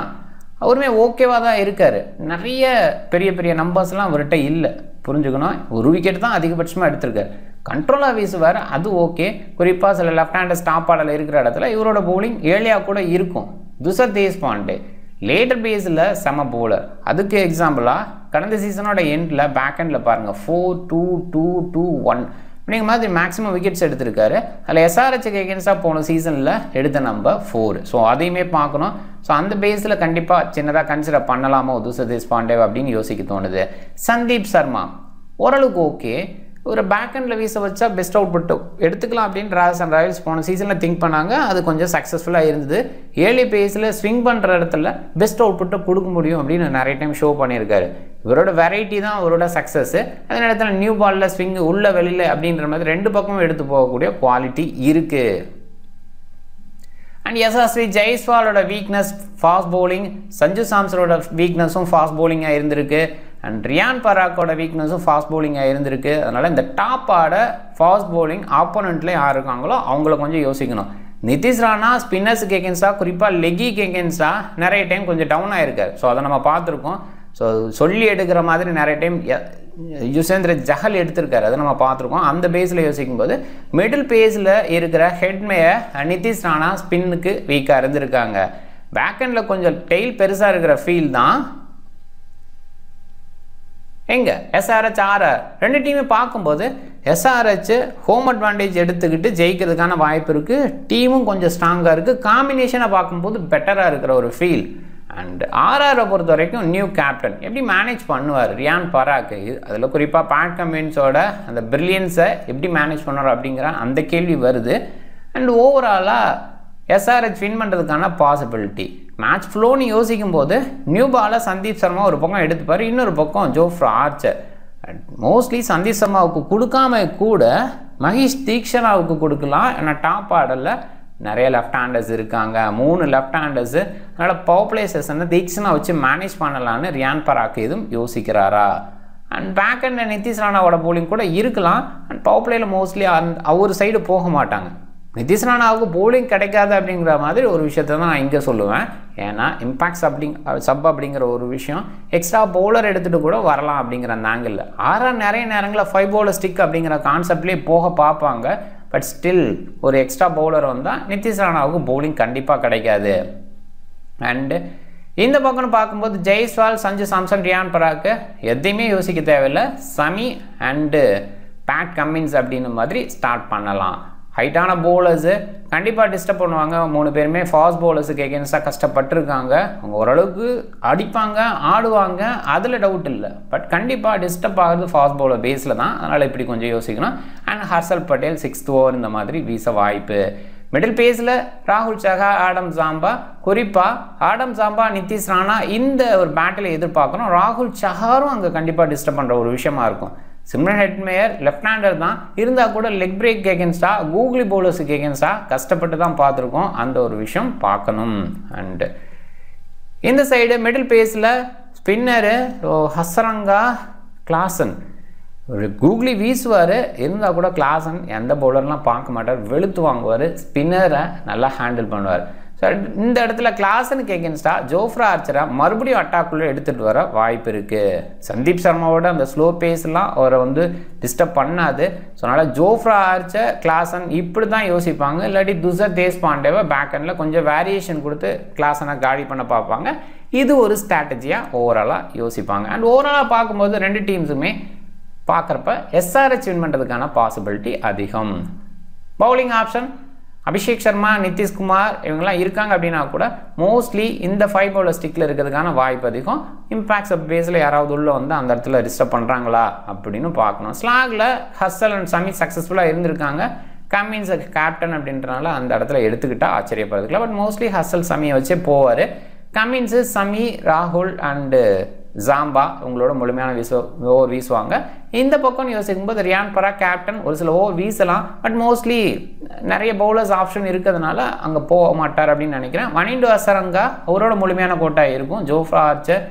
அவருமே ஓகேவாக தான் இருக்கார். நிறைய பெரிய பெரிய நம்பர்ஸ்லாம் அவர்கிட்ட இல்லை, புரிஞ்சுக்கணும். ஒரு விக்கெட் தான் அதிகபட்சமாக எடுத்திருக்காரு. கண்ட்ரோலாக வீசுவார், அது ஓகே. குறிப்பாக சில லெஃப்ட் ஹேண்டர் ஸ்டாப் ஆடல இருக்கிற இடத்துல இவரோட பவுலிங் ஏழையாக கூட இருக்கும். துஷர் தேஷ்பாண்டே லேட்டர் பேஸில் செம பவுலர். அதுக்கு எக்ஸாம்பிளாக கடந்த சீசனோட எண்டில் பேக் ஹேண்டில் பாருங்கள் 4-2-2-2-1 அப்படிங்கிற மாதிரி மேக்ஸிமம் விக்கெட்ஸ் எடுத்திருக்காரு. அதில் எஸ்ஆர்ஹெச்சுக்கு எகென்ஸ்டாக போன சீசனில் எடுத்த நம்பர் 4. ஸோ அதையுமே பார்க்கணும். ஸோ அந்த பேஸில் கண்டிப்பாக சின்னதாக கன்சிடர் பண்ணலாமோ துஷர் தேஷ்பாண்டே அப்படின்னு யோசிக்க தோணுது. சந்தீப் சர்மா ஓரளவுக்கு ஓகே. ஒரு பேக் ஹேண்டில் வீச வச்சா பெஸ்ட் அவுட் புட்டு எடுத்துக்கலாம் அப்படின்னு ராஜஸ்தான் ராயல்ஸ் போன சீசனில் திங்க் பண்ணாங்க. அது கொஞ்சம் சக்ஸஸ்ஃபுல்லாக இருந்தது. ஏர்லி பேஸில் ஸ்விங் பண்ணுற இடத்துல பெஸ்ட் அவுட் புட்டை கொடுக்க முடியும் அப்படின்னு நிறைய டைம் ஷோ பண்ணியிருக்காரு. இவரோட வெரைட்டி தான் அவரோட சக்ஸஸ். அதே நேரத்தில் நியூ பாலில் ஸ்விங் உள்ள வெளியில் அப்படின்ற மாதிரி ரெண்டு பக்கமும் எடுத்து போகக்கூடிய குவாலிட்டி இருக்குது. அண்ட் யசஸ்வி ஜெய்ஸ்வாலோட வீக்னஸ் ஃபாஸ்ட் பவுலிங், சஞ்சு சாம்சனோட வீக்னஸும் ஃபாஸ்ட் பவுலிங்காக இருந்திருக்கு. அண்ட் ரியான் பராக்கோட வீக்னஸும் ஃபாஸ்ட் பவுலிங்காக இருந்திருக்கு. அதனால் இந்த டாப் ஆட ஃபாஸ்ட் பவுலிங் ஆப்போனண்ட்டில் யார் இருக்காங்களோ அவங்கள கொஞ்சம் யோசிக்கணும். நிதிஷ் ராணா ஸ்பின்னர்ஸுக்கு எகென்ஸ்டாக குறிப்பாக லெக்கிக்கு எகென்ஸ்டாக நிறைய டைம் கொஞ்சம் டவுன் ஆகிருக்காரு. ஸோ அதை நம்ம பார்த்துருக்கோம். ஸோ சொல்லி எடுக்கிற மாதிரி நிறைய டைம் யுஸ்வேந்திர ஜஹல் எடுத்திருக்காரு, அதை நம்ம பார்த்துருக்கோம். அந்த பேஸில் யோசிக்கும்போது மிடில் பேஸில் இருக்கிற ஹெட்மேயை நிதிஷ் ராணா ஸ்பின்னுக்கு வீக்காக இருந்திருக்காங்க. பேக்கெண்டில் கொஞ்சம் டெய்ல் பெருசாக இருக்கிற ஃபீல் தான். எங்கே எஸ்ஆர்ஹெச் ஆர்ஆர் ரெண்டு டீமே பார்க்கும்போது எஸ்ஆர்ஹெச் ஹோம் அட்வான்டேஜ் எடுத்துக்கிட்டு ஜெயிக்கிறதுக்கான வாய்ப்பு இருக்குது. டீமும் கொஞ்சம் ஸ்ட்ராங்காக இருக்குது. காம்பினேஷனை பார்க்கும்போது பெட்டராக இருக்கிற ஒரு ஃபீல். அண்ட் ஆர்ஆரை பொறுத்த வரைக்கும் நியூ கேப்டன் எப்படி மேனேஜ் பண்ணுவார் ரியான் பராக், அதில் குறிப்பாக பேட் கமின்ஸோட அந்த பிரில்லியன்ஸை எப்படி மேனேஜ் பண்ணுவார் அப்படிங்கிற அந்த கேள்வி வருது. அண்ட் ஓவராலாக எஸ்ஆர்ஹெச் வின் பண்ணுறதுக்கான பாசிபிலிட்டி. மேட்ச் ஃப்ளோன்னு யோசிக்கும் போது நியூ பாலை சந்தீப் சர்மா ஒரு பக்கம் எடுத்துப்பார், இன்னொரு பக்கம் ஜோஃப்ரா ஆர்ச்சர். மோஸ்ட்லி சந்தீப் சர்மாவுக்கு கொடுக்காம கூட மகேஷ் தீக்ஷனாவுக்கு கொடுக்கலாம். ஏன்னா டாப் ஆர்டரில் நிறைய லெஃப்ட் ஹேண்டர்ஸ் இருக்காங்க, 3 லெஃப்ட் ஹேண்டர்ஸு. அதனால் பவர் பிளே செஷனை தீக்ஷனா வச்சு மேனேஜ் பண்ணலான்னு ரியான் பராக் எதுவும் யோசிக்கிறாரா? அண்ட் பேக் அண்ட் நிதிஷ் ராணாவோட போலிங் கூட இருக்கலாம். அண்ட் பவர் பிளேயில் மோஸ்ட்லி அவர் சைடு போக மாட்டாங்க. நிதிஷ் ராணாவுக்கு போலிங் கிடைக்காது அப்படிங்கிற மாதிரி ஒரு விஷயத்த தான் நான் இங்கே சொல்லுவேன். ஏன்னா இம்பாக்ட் சப் அப்படிங்கிற ஒரு விஷயம் எக்ஸ்ட்ரா பவுலர் எடுத்துகிட்டு கூட வரலாம் அப்படிங்கிற அந்த ஆங்கிளில். நிறைய நேரங்களில் 5 bowler ஸ்டிக் அப்படிங்கிற கான்செப்ட்லேயே போக பார்ப்பாங்க. பட் ஸ்டில் ஒரு எக்ஸ்ட்ரா பவுலர் வந்தால் நிதிஷ் ராணாவுக்கு பவுலிங் கண்டிப்பாக கிடைக்காது. அண்டு இந்த பக்கம்னு பார்க்கும்போது ஜெய்ஸ்வால், சஞ்சு சாம்சன், ரியான் பராக்கு எதையுமே யோசிக்க தேவையில்லை. சமி அண்டு பேட் கம்மின்ஸ் அப்படின்னு மாதிரி ஸ்டார்ட் பண்ணலாம். ஹைட்டான பவுலர்ஸு கண்டிப்பாக டிஸ்டர்ப் பண்ணுவாங்க. 3 பேருமே ஃபாஸ்ட் பவுலர்ஸுக்கு எகென்ஸ்டாக கஷ்டப்பட்டுருக்காங்க. அவங்க ஓரளவுக்கு அடிப்பாங்க, ஆடுவாங்க, அதில் டவுட் இல்லை. பட் கண்டிப்பாக டிஸ்டர்ப் ஆகுறது ஃபாஸ்ட் பவுலர் பேஸில் தான். அதனால் இப்படி கொஞ்சம் யோசிக்கணும். And Harshal Patel 6th over இந்த மாதிரி வீச வாய்ப்பு. மிடில் பேஸில் ராகுல் சஹா, ஆடம் ஜாம்பா, குறிப்பாக ஆடம் ஜாம்பா, நிதிஷ் ராணா இந்த ஒரு பேட்டில் எதிர்பார்க்குறோம். ராகுல் சஹாரும் அங்கே கண்டிப்பாக டிஸ்டர்ப் பண்ணுற ஒரு விஷயமா இருக்கும். சிம்ரன் ஹெட்மேயர் லெஃப்ட் ஹேண்டர் தான் இருந்தால் கூட லெக் பிரேக் எகென்ஸ்டாக, கூகுளி பவுலர்ஸுக்கு எகென்ஸ்டாக கஷ்டப்பட்டு தான் பார்த்துருக்கோம். அந்த ஒரு விஷயம் பார்க்கணும். அண்டு இந்த சைடு மிடில் பேஸில் ஸ்பின்னரு ஹசரங்கா, கிளாசன். ஒரு கூகுளி வீசுவார், இருந்தால் கூட கிளாசன் எந்த பவுலர்லாம் பார்க்க மாட்டார், வெளுத்து வாங்குவார், ஸ்பின்னரை நல்லா ஹேண்டில் பண்ணுவார். ஸோ இந்த இடத்துல கிளாசனுக்கு எகென்ஸ்டாக ஜோஃப்ரா ஆர்ச்சரை மறுபடியும் அட்டாக்குள்ளே எடுத்துகிட்டு வர வாய்ப்பு இருக்குது. சந்தீப் சர்மாவோட அந்த ஸ்லோ பேஸ்லாம் அவரை டிஸ்டர்ப் பண்ணாது. ஸோ அதனால் ஜோஃப்ரா ஆர்ச்சர், கிளாசன் இப்படி தான் யோசிப்பாங்க. இல்லாட்டி துஷர் தேஷ்பாண்டேவை பேக் ஹேண்டில் கொஞ்சம் வேரியேஷன் கொடுத்து கிளாசனை காலி பண்ண பார்ப்பாங்க. இது ஒரு ஸ்ட்ராட்டஜியாக ஓவராலாக யோசிப்பாங்க. அண்ட் ஓவராலாக பார்க்கும்போது 2 டீம்ஸுமே பார்க்குறப்ப எஸ்ஆர்ஹெச் வின் பண்ணுறதுக்கான பாசிபிலிட்டி அதிகம். பவுலிங் ஆப்ஷன் அபிஷேக் சர்மா, நிதிஷ்குமார் இவங்கெல்லாம் இருக்காங்க அப்படின்னா கூட மோஸ்ட்லி இந்த 5 bowler ஸ்டிக்கில் இருக்கிறதுக்கான வாய்ப்பு அதிகம். இம்பாக்ட் சப் பேஸில் யாராவது உள்ளே அந்த இடத்துல டிஸ்டர்ப் பண்ணுறாங்களா அப்படின்னு பார்க்கணும். ஸ்லாகில் ஹர்ஷல் அண்ட் சமி சக்ஸஸ்ஃபுல்லாக இருந்திருக்காங்க. கம்மின்ஸ் கேப்டன் அப்படின்றனால அந்த இடத்துல எடுத்துக்கிட்டால் ஆச்சரியப்படுறதுக்குல. பட் மோஸ்ட்லி ஹர்ஷல் சமியை வச்சே போவார். கம்மின்ஸு, சமி, ராகுல் அண்டு ஜாம்பா உங்களோட முழுமையான ஓவர் வீசுவாங்க. இந்த பக்கம் யோசிக்கும் போது ரியான் பராக் கேப்டன் ஒரு சில ஓவர் வீசலாம். பட் மோஸ்ட்லி நிறைய பவுலர்ஸ் ஆப்ஷன் இருக்கிறதுனால அங்கே போக மாட்டார் அப்படின்னு நினைக்கிறேன். வனிண்டு ஹசரங்கா அவரோட முழுமையான கோட்டா இருக்கும். ஜோஃப்ரா ஆர்ச்சர்,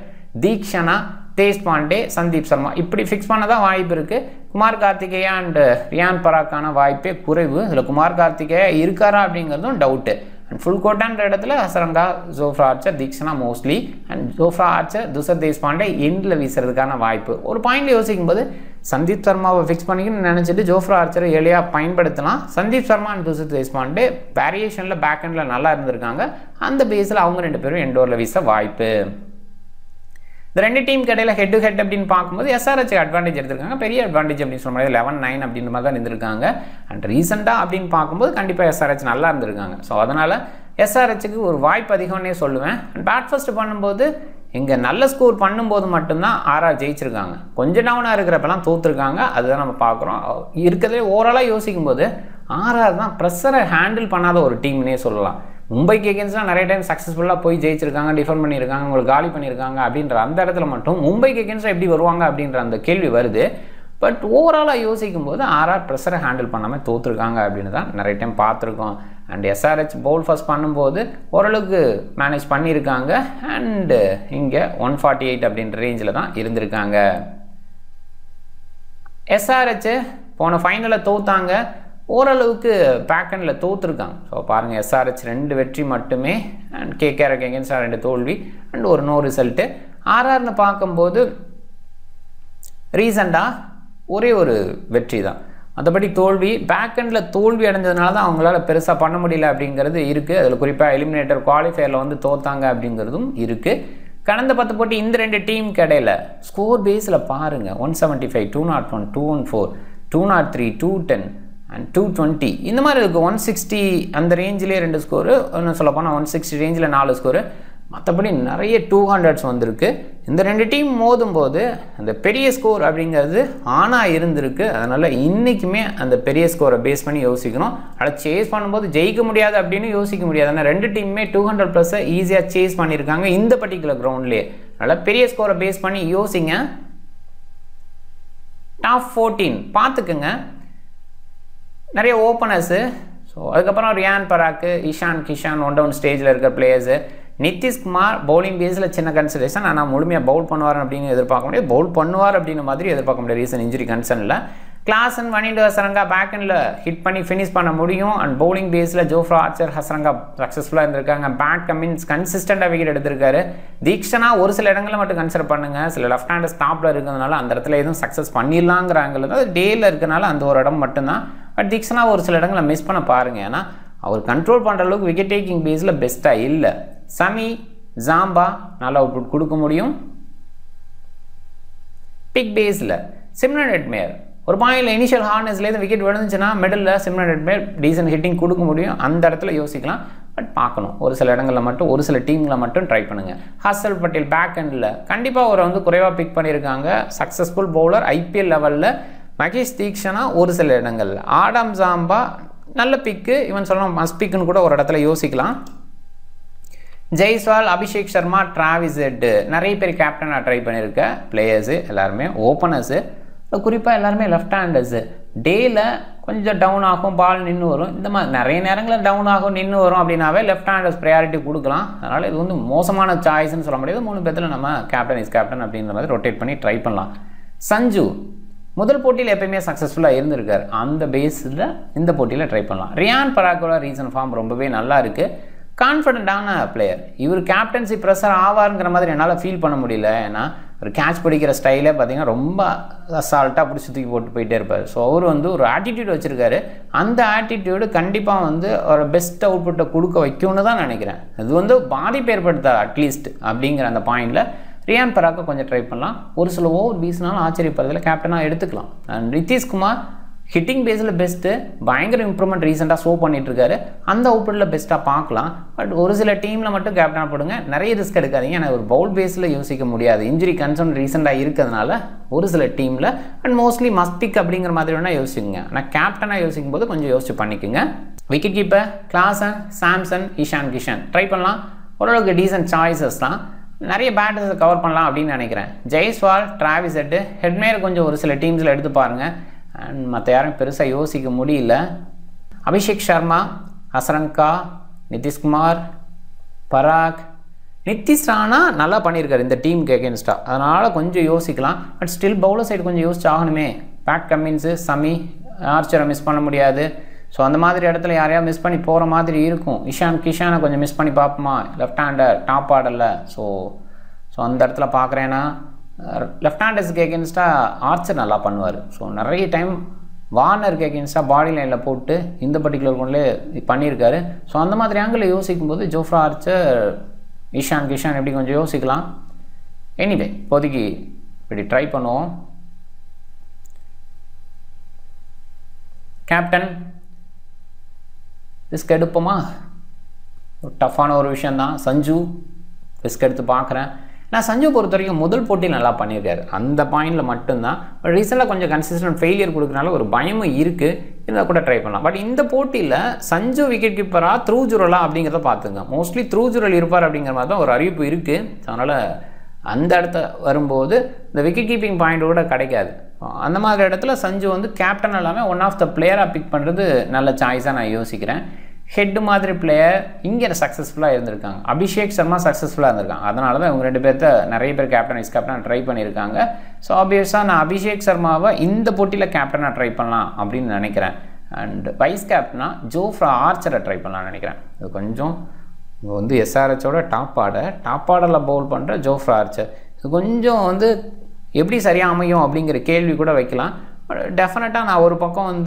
தீக்ஷனா, தேஷ்பாண்டே, சந்தீப் சர்மா இப்படி ஃபிக்ஸ் பண்ண தான் வாய்ப்பு இருக்குது. குமார் கார்த்திகேயா அண்ட் ரியான் பராக்கான வாய்ப்பே குறைவு. இதில் குமார் கார்த்திகேயா இருக்காரா அப்படிங்கிறதும் டவுட்டு. அண்ட் ஃபுல் கோட்டான்ற இடத்துல Hasaranga, Jofra Archer, Theekshana mostly. And Jofra Archer, Tushar Deshpande எண்டில் வீசுறதுக்கான வாய்ப்பு. ஒரு பாயிண்ட்ல யோசிக்கும் போது சந்தீப் சர்மாவை ஃபிக்ஸ் பண்ணிக்கணும்னு நினச்சிட்டு ஜோஃப்ரா ஆர்ச்சரை எளியாக பயன்படுத்தலாம். சந்தீப் சர்மா அண்ட் துஷர் தேஷ்பாண்டே வேரியேஷனில் பேக் ஹேண்டில் நல்லா இருந்திருக்காங்க. அந்த பேஸில் அவங்க 2 பேரும் எண்டோரில் வீச வாய்ப்பு. இந்த 2 டீம் இடையில ஹெட் டு ஹெட் அப்படின்னு பார்க்கும்போது எஸ்ஆர்ஹெச் அட்வான்டேஜ் எடுத்திருக்காங்க. பெரிய அட்வான்டேஜ் அப்படின்னு சொல்ல முடியாது. 11-9 அப்படின்ற மாதிரி தான் இருந்திருக்காங்க. அண்ட் ரீசெண்டாக அப்படின்னு பார்க்கும்போது கண்டிப்பாக எஸ்ஆர்ஹெச் நல்லா இருந்திருக்காங்க. ஸோ அதனால் எஸ்ஆர்ஹெச்சுக்கு ஒரு வாய்ப்பு அதிகம்னே சொல்லுவேன். அண்ட் பேட் ஃபர்ஸ்ட் பண்ணும்போது இங்கே நல்ல ஸ்கோர் பண்ணும்போது மட்டும்தான் ஆர்ஆர் ஜெயிச்சிருக்காங்க. கொஞ்சம் டவுனாக இருக்கிறப்பெல்லாம் தோற்றுருக்காங்க. அதுதான் நம்ம பார்க்குறோம். இருக்கிறதே ஓவராலாக யோசிக்கும் போது ஆர்ஆர் தான் ப்ரெஷரை ஹேண்டில் பண்ணாத ஒரு டீம்னே சொல்லலாம். மும்பைக்கு எகென்ஸ்டாக நிறைய டைம் சக்ஸஸ்ஃபுல்லாக போய் ஜெயிச்சிருக்காங்க, டிஃபெண்ட் பண்ணியிருக்காங்க, உங்களுக்கு காலி பண்ணியிருக்காங்க அப்படின்ற அந்த இடத்துல மட்டும் மும்பைக்கு எகென்ஸ்டாக எப்படி வருவாங்க அப்படின்ற அந்த கேள்வி வருது. பட் ஓவராலாக யோசிக்கும் போது ஆர்ஆர் ப்ரெஷரை ஹேண்டில் பண்ணாமல் தோற்றுருக்காங்க அப்படின்னு தான் நிறைய டைம் பார்த்துருக்கோம். அண்ட் எஸ்ஆர்ஹெச் பவுல் ஃபர்ஸ்ட் பண்ணும்போது ஓரளவுக்கு மேனேஜ் பண்ணியிருக்காங்க. அண்டு இங்கே 148 அப்படின்ற ரேஞ்சில் தான் இருந்திருக்காங்க. எஸ்ஆர்ஹெச் போன ஃபைனலில் தோத்தாங்க, ஓரளவுக்கு பேக்கனில் தோற்றுருக்காங்க. ஸோ பாருங்கள், எஸ்ஆர்ஹெச் 2 வெற்றி மட்டுமே அண்ட் கேகேஆருக்கு எகென்ஸ்டாக 2 தோல்வி அண்ட் ஒரு நோ ரிசல்ட்டு. ஆர்ஆர்னு பார்க்கும்போது ரீசெண்டாக ஒரே ஒரு வெற்றி தான், மற்றபடி தோல்வி. பேக்கெண்டில் தோல்வி அடைஞ்சதுனால தான் அவங்களால பெருசாக பண்ண முடியல அப்படிங்கிறது இருக்குது. அதில் குறிப்பாக எலிமினேட்டர் குவாலிஃபயரில் தோத்தாங்க அப்படிங்கிறதும் இருக்குது. கடந்த 10 போட்டி இந்த 2 டீமுக்கு இடையில ஸ்கோர் பேஸில் பாருங்கள், 175, 201, 214, 203, 210 அண்ட் 220 இந்த மாதிரி இருக்குது. 160 அந்த ரேஞ்சிலே 2 ஸ்கோரு, இன்னும் சொல்ல போனால் 160 ரேஞ்சில் 4 ஸ்கோரு. மற்றபடி நிறைய 200s வந்திருக்கு. இந்த 2 டீம் மோதும்போது அந்த பெரிய ஸ்கோர் அப்படிங்கிறது ஆனாக இருந்திருக்கு. அதனால் இன்றைக்குமே அந்த பெரிய ஸ்கோரை பேஸ் பண்ணி யோசிக்கணும். அதை சேஸ் பண்ணும்போது ஜெயிக்க முடியாது அப்படின்னு யோசிக்க முடியாது. ஆனால் 2 டீமுமே 200+ ஈஸியாக சேஸ் பண்ணியிருக்காங்க இந்த பர்டிகுலர் கிரவுண்ட்லேயே. அதனால் பெரிய ஸ்கோரை பேஸ் பண்ணி யோசிங்க. டாப் 14 பார்த்துக்குங்க. நிறைய ஓப்பனர்ஸு. ஸோ அதுக்கப்புறம் ரியான் பராக்கு, இஷான் கிஷான் ஒன் டவுன் ஸ்டேஜில் இருக்கிற பிளேயர்ஸு. நிதிஷ்குமார் பவுலிங் பேஸில் சின்ன கன்சிடரேஷன். ஆனால் முழுமையாக பவுல் பண்ணுவார் அப்படின்னு எதிர்பார்க்க முடியாது. பவுல் பண்ணுவார் அப்படின்னு மாதிரி எதிர்பார்க்க முடியாது ரீசன் இன்ஜுரி கன்சர்னில். கிளாசன் வனிண்டு ஹசரங்கா பேக்கெண்டில் ஹிட் பண்ணி ஃபினிஷ் பண்ண முடியும். அண்ட் பவுலிங் பேஸில் ஜோஃப்ரா ஆர்ச்சர் ஹசரங்கா சக்ஸஸ்ஃபுல்லாக இருந்திருக்காங்க. பேட் கமின்ஸ் கன்சிஸ்டண்டாக விக்கெட் எடுத்திருக்காரு. தீக்ஷனா ஒரு சில இடங்களில் மட்டும் கன்சிடர் பண்ணுங்கள். சில லெஃப்ட் ஹேண்டர் ஸ்டாப்பில் இருக்கிறதுனால அந்த இடத்துல எதுவும் சக்ஸஸ் பண்ணிடலாங்கிறாங்க. அது டேயில் இருக்கனால அந்த ஒரு இடம் மட்டும்தான். பட் தீக்ஷனா ஒரு சில இடங்களை மிஸ் பண்ண பாருங்கள். ஏன்னா அவர் கண்ட்ரோல் பண்ணுற அளவுக்கு விக்கெட் டேக்கிங் பேஸில் பெஸ்ட்டாக இல்லை. சமி ஜாம்பா நல்ல அவுட்புட் கொடுக்க முடியும். பிக் பேஸில் சிம்ரன் ஹெட்மேயர் ஒரு பாயிண்டில் இனிஷியல் ஹார்னஸ்லேருந்து விக்கெட் விழுந்துச்சுன்னா middle Shimron Hetmyer decent hitting கொடுக்க முடியும். அந்த இடத்துல யோசிக்கலாம். பட் பார்க்கணும், ஒரு சில இடங்களில் மட்டும் ஒரு சில டீமில் மட்டும் ட்ரை பண்ணுங்கள். ஹர்ஷல் பட்டேல் பேக் எண்டில் கண்டிப்பாக அவரை பிக் பண்ணியிருக்காங்க. சக்ஸஸ்ஃபுல் பவுலர் ஐபிஎல் லெவலில். மகேஷ் தீக்ஷனா ஒரு சில இடங்கள். ஆடம் ஜாம்பா நல்ல பிக்கு, இவன் சொல்லலாம் மஸ்ட் பிக்குன்னு கூட ஒரு இடத்துல யோசிக்கலாம். ஜெய்ஸ்வால், அபிஷேக் சர்மா, டிராவிஸ் ஹெட் நிறைய பேர் கேப்டனாக ட்ரை பண்ணியிருக்க பிளேயர்ஸு. எல்லாருமே ஓப்பனர்ஸு. குறிப்பாக எல்லாருமே லெஃப்ட் ஹேண்டர்ஸு. டேயில் கொஞ்சம் டவுன் ஆகும், பால் நின்று வரும். இந்த மாதிரி நிறைய நேரங்களில் டவுன் ஆகும், நின்று வரும் அப்படின்னாவே லெஃப்ட் ஹேண்டர்ஸ் ப்ரையாரிட்டி கொடுக்கலாம். அதனால் இது மோசமான சாய்ஸ்ன்னு சொல்ல முடியாது. 3 பேர்த்தில் நம்ம கேப்டன் இஸ் கேப்டன் அப்படின்ற மாதிரி ரொட்டேட் பண்ணி ட்ரை பண்ணலாம். சஞ்சு முதல் போட்டியில் எப்பயுமே சக்ஸஸ்ஃபுல்லாக இருந்திருக்கார். அந்த பேஸில் இந்த போட்டியில் ட்ரை பண்ணலாம். ரியான் பராக்கோட ரீசன் ஃபார்ம் ரொம்பவே நல்லா இருக்குது. கான்ஃபிடென்ட்டான பிளேயர். இவர் கேப்டன்சி ப்ரெஷர் ஆவாருங்கிற மாதிரி என்னால் ஃபீல் பண்ண முடியல. ஏன்னா ஒரு கேட்ச் பிடிக்கிற ஸ்டைலே பார்த்தீங்கன்னா ரொம்ப அசால்ட்டாக பிடிச்சி தூக்கி போட்டு போயிட்டே இருப்பார். ஸோ அவர் ஒரு ஆட்டிடியூட் வச்சுருக்காரு. அந்த ஆட்டிடியூடு கண்டிப்பாக ஒரு பெஸ்ட் அவுட்புட்டை கொடுக்க வைக்கும்னு தான் நினைக்கிறேன். அது பாதிப்பு ஏற்படுத்த அட்லீஸ்ட் அப்படிங்கிற அந்த பாயிண்டில் ரியான் பராக்கை கொஞ்சம் ட்ரை பண்ணலாம். ஒரு சில ஓவர் வீசினாலும் ஆச்சரியப்படுறதில் கேப்டனாக எடுத்துக்கலாம். அண்ட் நிதிஷ்குமார் ஹிட்டிங் பேஸில் பெஸ்ட்டு, பயங்கர இம்ப்ரூவ்மெண்ட் ரீசெண்டாக ஷோ பண்ணிட்டுருக்காரு. அந்த அவுட்புட்டில் பெஸ்ட்டாக பார்க்கலாம். பட் ஒரு சில டீமில் மட்டும் கேப்டனாக போடுங்க. நிறைய ரிஸ்க் எடுக்காதீங்க. ஏன்னா ஒரு பவுல் பேஸில் யோசிக்க முடியாது. இன்ஜுரி கன்சர்ன் ரீசெண்டாக இருக்கிறதுனால ஒரு சில டீமில் அண்ட் மோஸ்ட்லி மஸ்ட் பிக் அப்படிங்கிற மாதிரி வேணால் யோசிக்குங்க. ஆனால் கேப்டனாக யோசிக்கும் போது கொஞ்சம் யோசிச்சு பண்ணிக்கோங்க. Wicket keeper Klaasen, Samson, Ishan Kishan try பண்ணலாம். ஓரளவுக்கு டீசன்ட் சாய்ஸஸ் தான். நிறைய பேட்டர்ஸை கவர் பண்ணலாம் அப்படின்னு நினைக்கிறேன். ஜெய்ஸ்வால், டிராவிஸ் ஹெட்மேயர் கொஞ்சம் ஒரு சில டீம்ஸில் எடுத்து பாருங்கள். அண்ட் மற்ற யாரும் பெருசாக யோசிக்க முடியல. அபிஷேக் சர்மா, ஹசரங்கா, நிதிஷ்குமார், பராக், நிதிஷ் ராணா நல்லா பண்ணியிருக்காரு இந்த டீமுக்கு எகென்ஸ்டாக. அதனால் கொஞ்சம் யோசிக்கலாம். பட் ஸ்டில் பவுலர் சைடு கொஞ்சம் யோசிச்சு ஆகணுமே. பேட் கமின்ஸு, சமி, ஆர்ச்சரை மிஸ் பண்ண முடியாது. ஸோ அந்த மாதிரி இடத்துல யாரையா மிஸ் பண்ணி போகிற மாதிரி இருக்கும். இஷான் கிஷானை கொஞ்சம் மிஸ் பண்ணி பார்ப்போமா, லெஃப்ட் ஹேண்டர் டாப் ஆடரில். ஸோ அந்த இடத்துல பார்க்குறேன்னா லெஃப்ட் ஹேண்டர்ஸுக்கு எகென்ஸ்டாக ஆர்ச்சர் நல்லா பண்ணுவார். ஸோ நிறைய டைம் வார்னருக்கு எகென்ஸ்டாக பாடி லைனில் போட்டு இந்த பர்டிகுலர் ஒன்லேயே பண்ணியிருக்காரு. ஸோ அந்த மாதிரி ஆங்கிளில் யோசிக்கும் போது ஜோஃப்ரா ஆர்ச்சர், இஷான் கிஷான் எப்படி கொஞ்சம் யோசிக்கலாம். எனிவே இப்போதைக்கு இப்படி ட்ரை பண்ணுவோம். கேப்டன் ரிஸ்க் எடுப்போமா? ஒரு டஃப்பான ஒரு விஷயந்தான். சஞ்சு ரிஸ்க் எடுத்து பார்க்குறேன். நான் சஞ்சு பொறுத்த வரைக்கும் முதல் போட்டியில் நல்லா பண்ணியிருக்காரு. அந்த பாயிண்டில் மட்டும்தான். பட் ரீசெண்டாக கொஞ்சம் கன்சிஸ்டன்ட் ஃபெயிலியர் கொடுக்கறனால ஒரு பயமும் இருக்குது. இருந்தால் கூட ட்ரை பண்ணலாம். பட் இந்த போட்டியில் சஞ்சு விக்கெட் கீப்பராக த்ரூ ஜுரலா அப்படிங்கிறத பார்த்துங்க. மோஸ்ட்லி த்ரூ ஜுரல் இருப்பார் அப்படிங்கிற மாதிரி தான் ஒரு அறிவிப்பு இருக்குது. அதனால் அந்த இடத்த வரும்போது இந்த விக்கெட் கீப்பிங் பாயிண்டோட கிடைக்காது. அந்த மாதிரி இடத்துல சஞ்சு கேப்டன் எல்லாமே ஒன் ஆஃப் த பிளேயராக பிக் பண்ணுறது நல்ல சாய்ஸாக நான் யோசிக்கிறேன். ஹெட் மாதிரி பிளேயர் இங்கே சக்ஸஸ்ஃபுல்லாக இருந்திருக்காங்க. அபிஷேக் சர்மா சக்ஸஸ்ஃபுல்லாக இருந்திருக்காங்க. அதனால தான் இவங்க 2 பேர்த்த நிறைய பேர் கேப்டன் வைஸ் கேப்டன் ட்ரை பண்ணியிருக்காங்க. ஸோ ஆப்வியஸாக நான் அபிஷேக் சர்மாவை இந்த போட்டியில் கேப்டனாக ட்ரை பண்ணலாம் அப்படின்னு நினைக்கிறேன். அண்ட் வைஸ் கேப்டனாக ஜோஃப்ரா ஆர்ச்சரை ட்ரை பண்ணலாம்னு நினைக்கிறேன். இது கொஞ்சம் எஸ்ஆர்ஹெச்சோட டாப் ஆர்டரில் பவுல் பண்ணுற ஜோஃப்ரா ஆர்ச்சர் இது கொஞ்சம் எப்படி சரியாக அமையும் அப்படிங்கிற கேள்வி கூட வைக்கலாம். டெஃபினட்டாக நான் ஒரு பக்கம்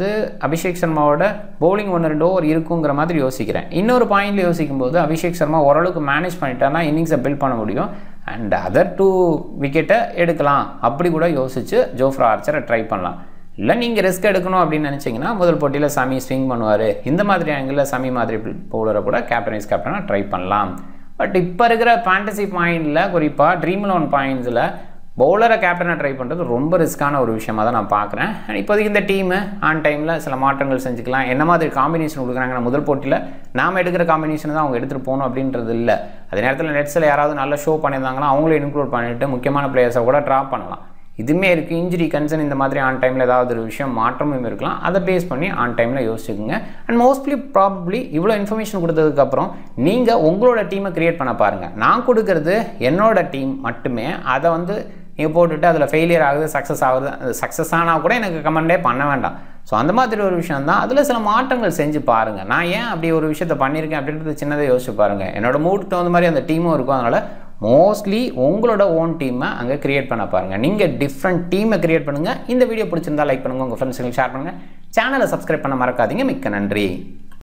அபிஷேக் சர்மாவோட பவுலிங் 1-2 ஓவர் இருக்குங்கிற மாதிரி யோசிக்கிறேன். இன்னொரு பாயிண்டில் யோசிக்கும்போது அபிஷேக் சர்மா ஓரளவுக்கு மேனேஜ் பண்ணிட்டாருன்னா இன்னிங்ஸை பில்ட் பண்ண முடியும். அண்ட் அதர் 2 விக்கெட்டை எடுக்கலாம் அப்படி கூட யோசிச்சு ஜோஃப்ரா ஆர்ச்சரை ட்ரை பண்ணலாம். இல்லை நீங்கள் ரிஸ்க் எடுக்கணும் அப்படின்னு நினச்சிங்கன்னா முதல் போட்டியில் சமி ஸ்விங் பண்ணுவார். இந்த மாதிரி ஆங்கிளில் சமி மாதிரி பவுலரை கூட கேப்டன் வைஸ் கேப்டனாக ட்ரை பண்ணலாம். பட் இப்போ இருக்கிற ஃபேண்டசி பாயிண்டில் குறிப்பாக ட்ரீம் 11 பாயிண்ட்ஸில் பவுலரை கேப்டனாக ட்ரை பண்ணுறது ரொம்ப ரிஸ்க்கான ஒரு விஷயமாக தான் நான் பார்க்குறேன். இப்போதைக்கு இந்த டீமு ஆன் டைமில் சில மாற்றங்கள் செஞ்சுக்கலாம். என்ன மாதிரி காம்பினேஷன் கொடுக்குறாங்கன்னா முதல் போட்டியில் நாம் எடுக்கிற காம்பினேஷன் தான் அவங்க எடுத்துகிட்டு போகணும் அப்படின்றது இல்லை. அதே நேரத்தில் நெட்ஸில் யாராவது நல்ல ஷோ பண்ணியிருந்தாங்கன்னா அவங்களே இன்க்ளூட் பண்ணிவிட்டு முக்கியமான பிளேயர்ஸை கூட ட்ராப் பண்ணலாம். இதுவுமே இருக்குது. இன்ஜுரி கன்சர்ன் இந்த மாதிரி ஆன் டைமில் ஏதாவது ஒரு விஷயம் மாற்றமும் இருக்கலாம். அதை பேஸ் பண்ணி ஆன் டைமில் யோசிச்சுக்குங்க. அண்ட் மோஸ்ட்லி ப்ராபப்ளி இவ்வளோ இன்ஃபர்மேஷன் கொடுத்ததுக்கப்புறம் நீங்கள் உங்களோட டீமை க்ரியேட் பண்ண பாருங்கள். நான் கொடுக்கறது என்னோட டீம் மட்டுமே. அதை வந்து நீங்கள் போட்டுட்டு அதில் ஃபெயிலியர் ஆகுது, சக்ஸஸ் ஆகுது, சக்ஸஸ் ஆனால் கூட எனக்கு கமெண்டே பண்ண வேண்டாம். ஸோ அந்த மாதிரி ஒரு விஷயம் தான். அதில் சில மாற்றங்கள் செஞ்சு பாருங்கள். நான் ஏன் அப்படி ஒரு விஷயத்தை பண்ணியிருக்கேன் அப்படின்றது சின்னதை யோசிச்சு பாருங்கள். என்னோட மூடுக்கு தகுந்த மாதிரி அந்த டீமும் இருக்கும். அதனால் மோஸ்ட்லி உங்களோட ஓன் டீமை அங்கே க்ரியேட் பண்ண பாருங்கள். நீங்கள் டிஃப்ரெண்ட் டீமை க்ரியேட் பண்ணுங்கள். இந்த வீடியோ பிடிச்சிருந்தா லைக் பண்ணுங்கள், உங்கள் ஃப்ரெண்ட்ஸுங்களுக்கு ஷேர் பண்ணுங்கள். சேனலை சப்ஸ்கிரைப் பண்ண மறக்காதீங்க. மிக்க நன்றி.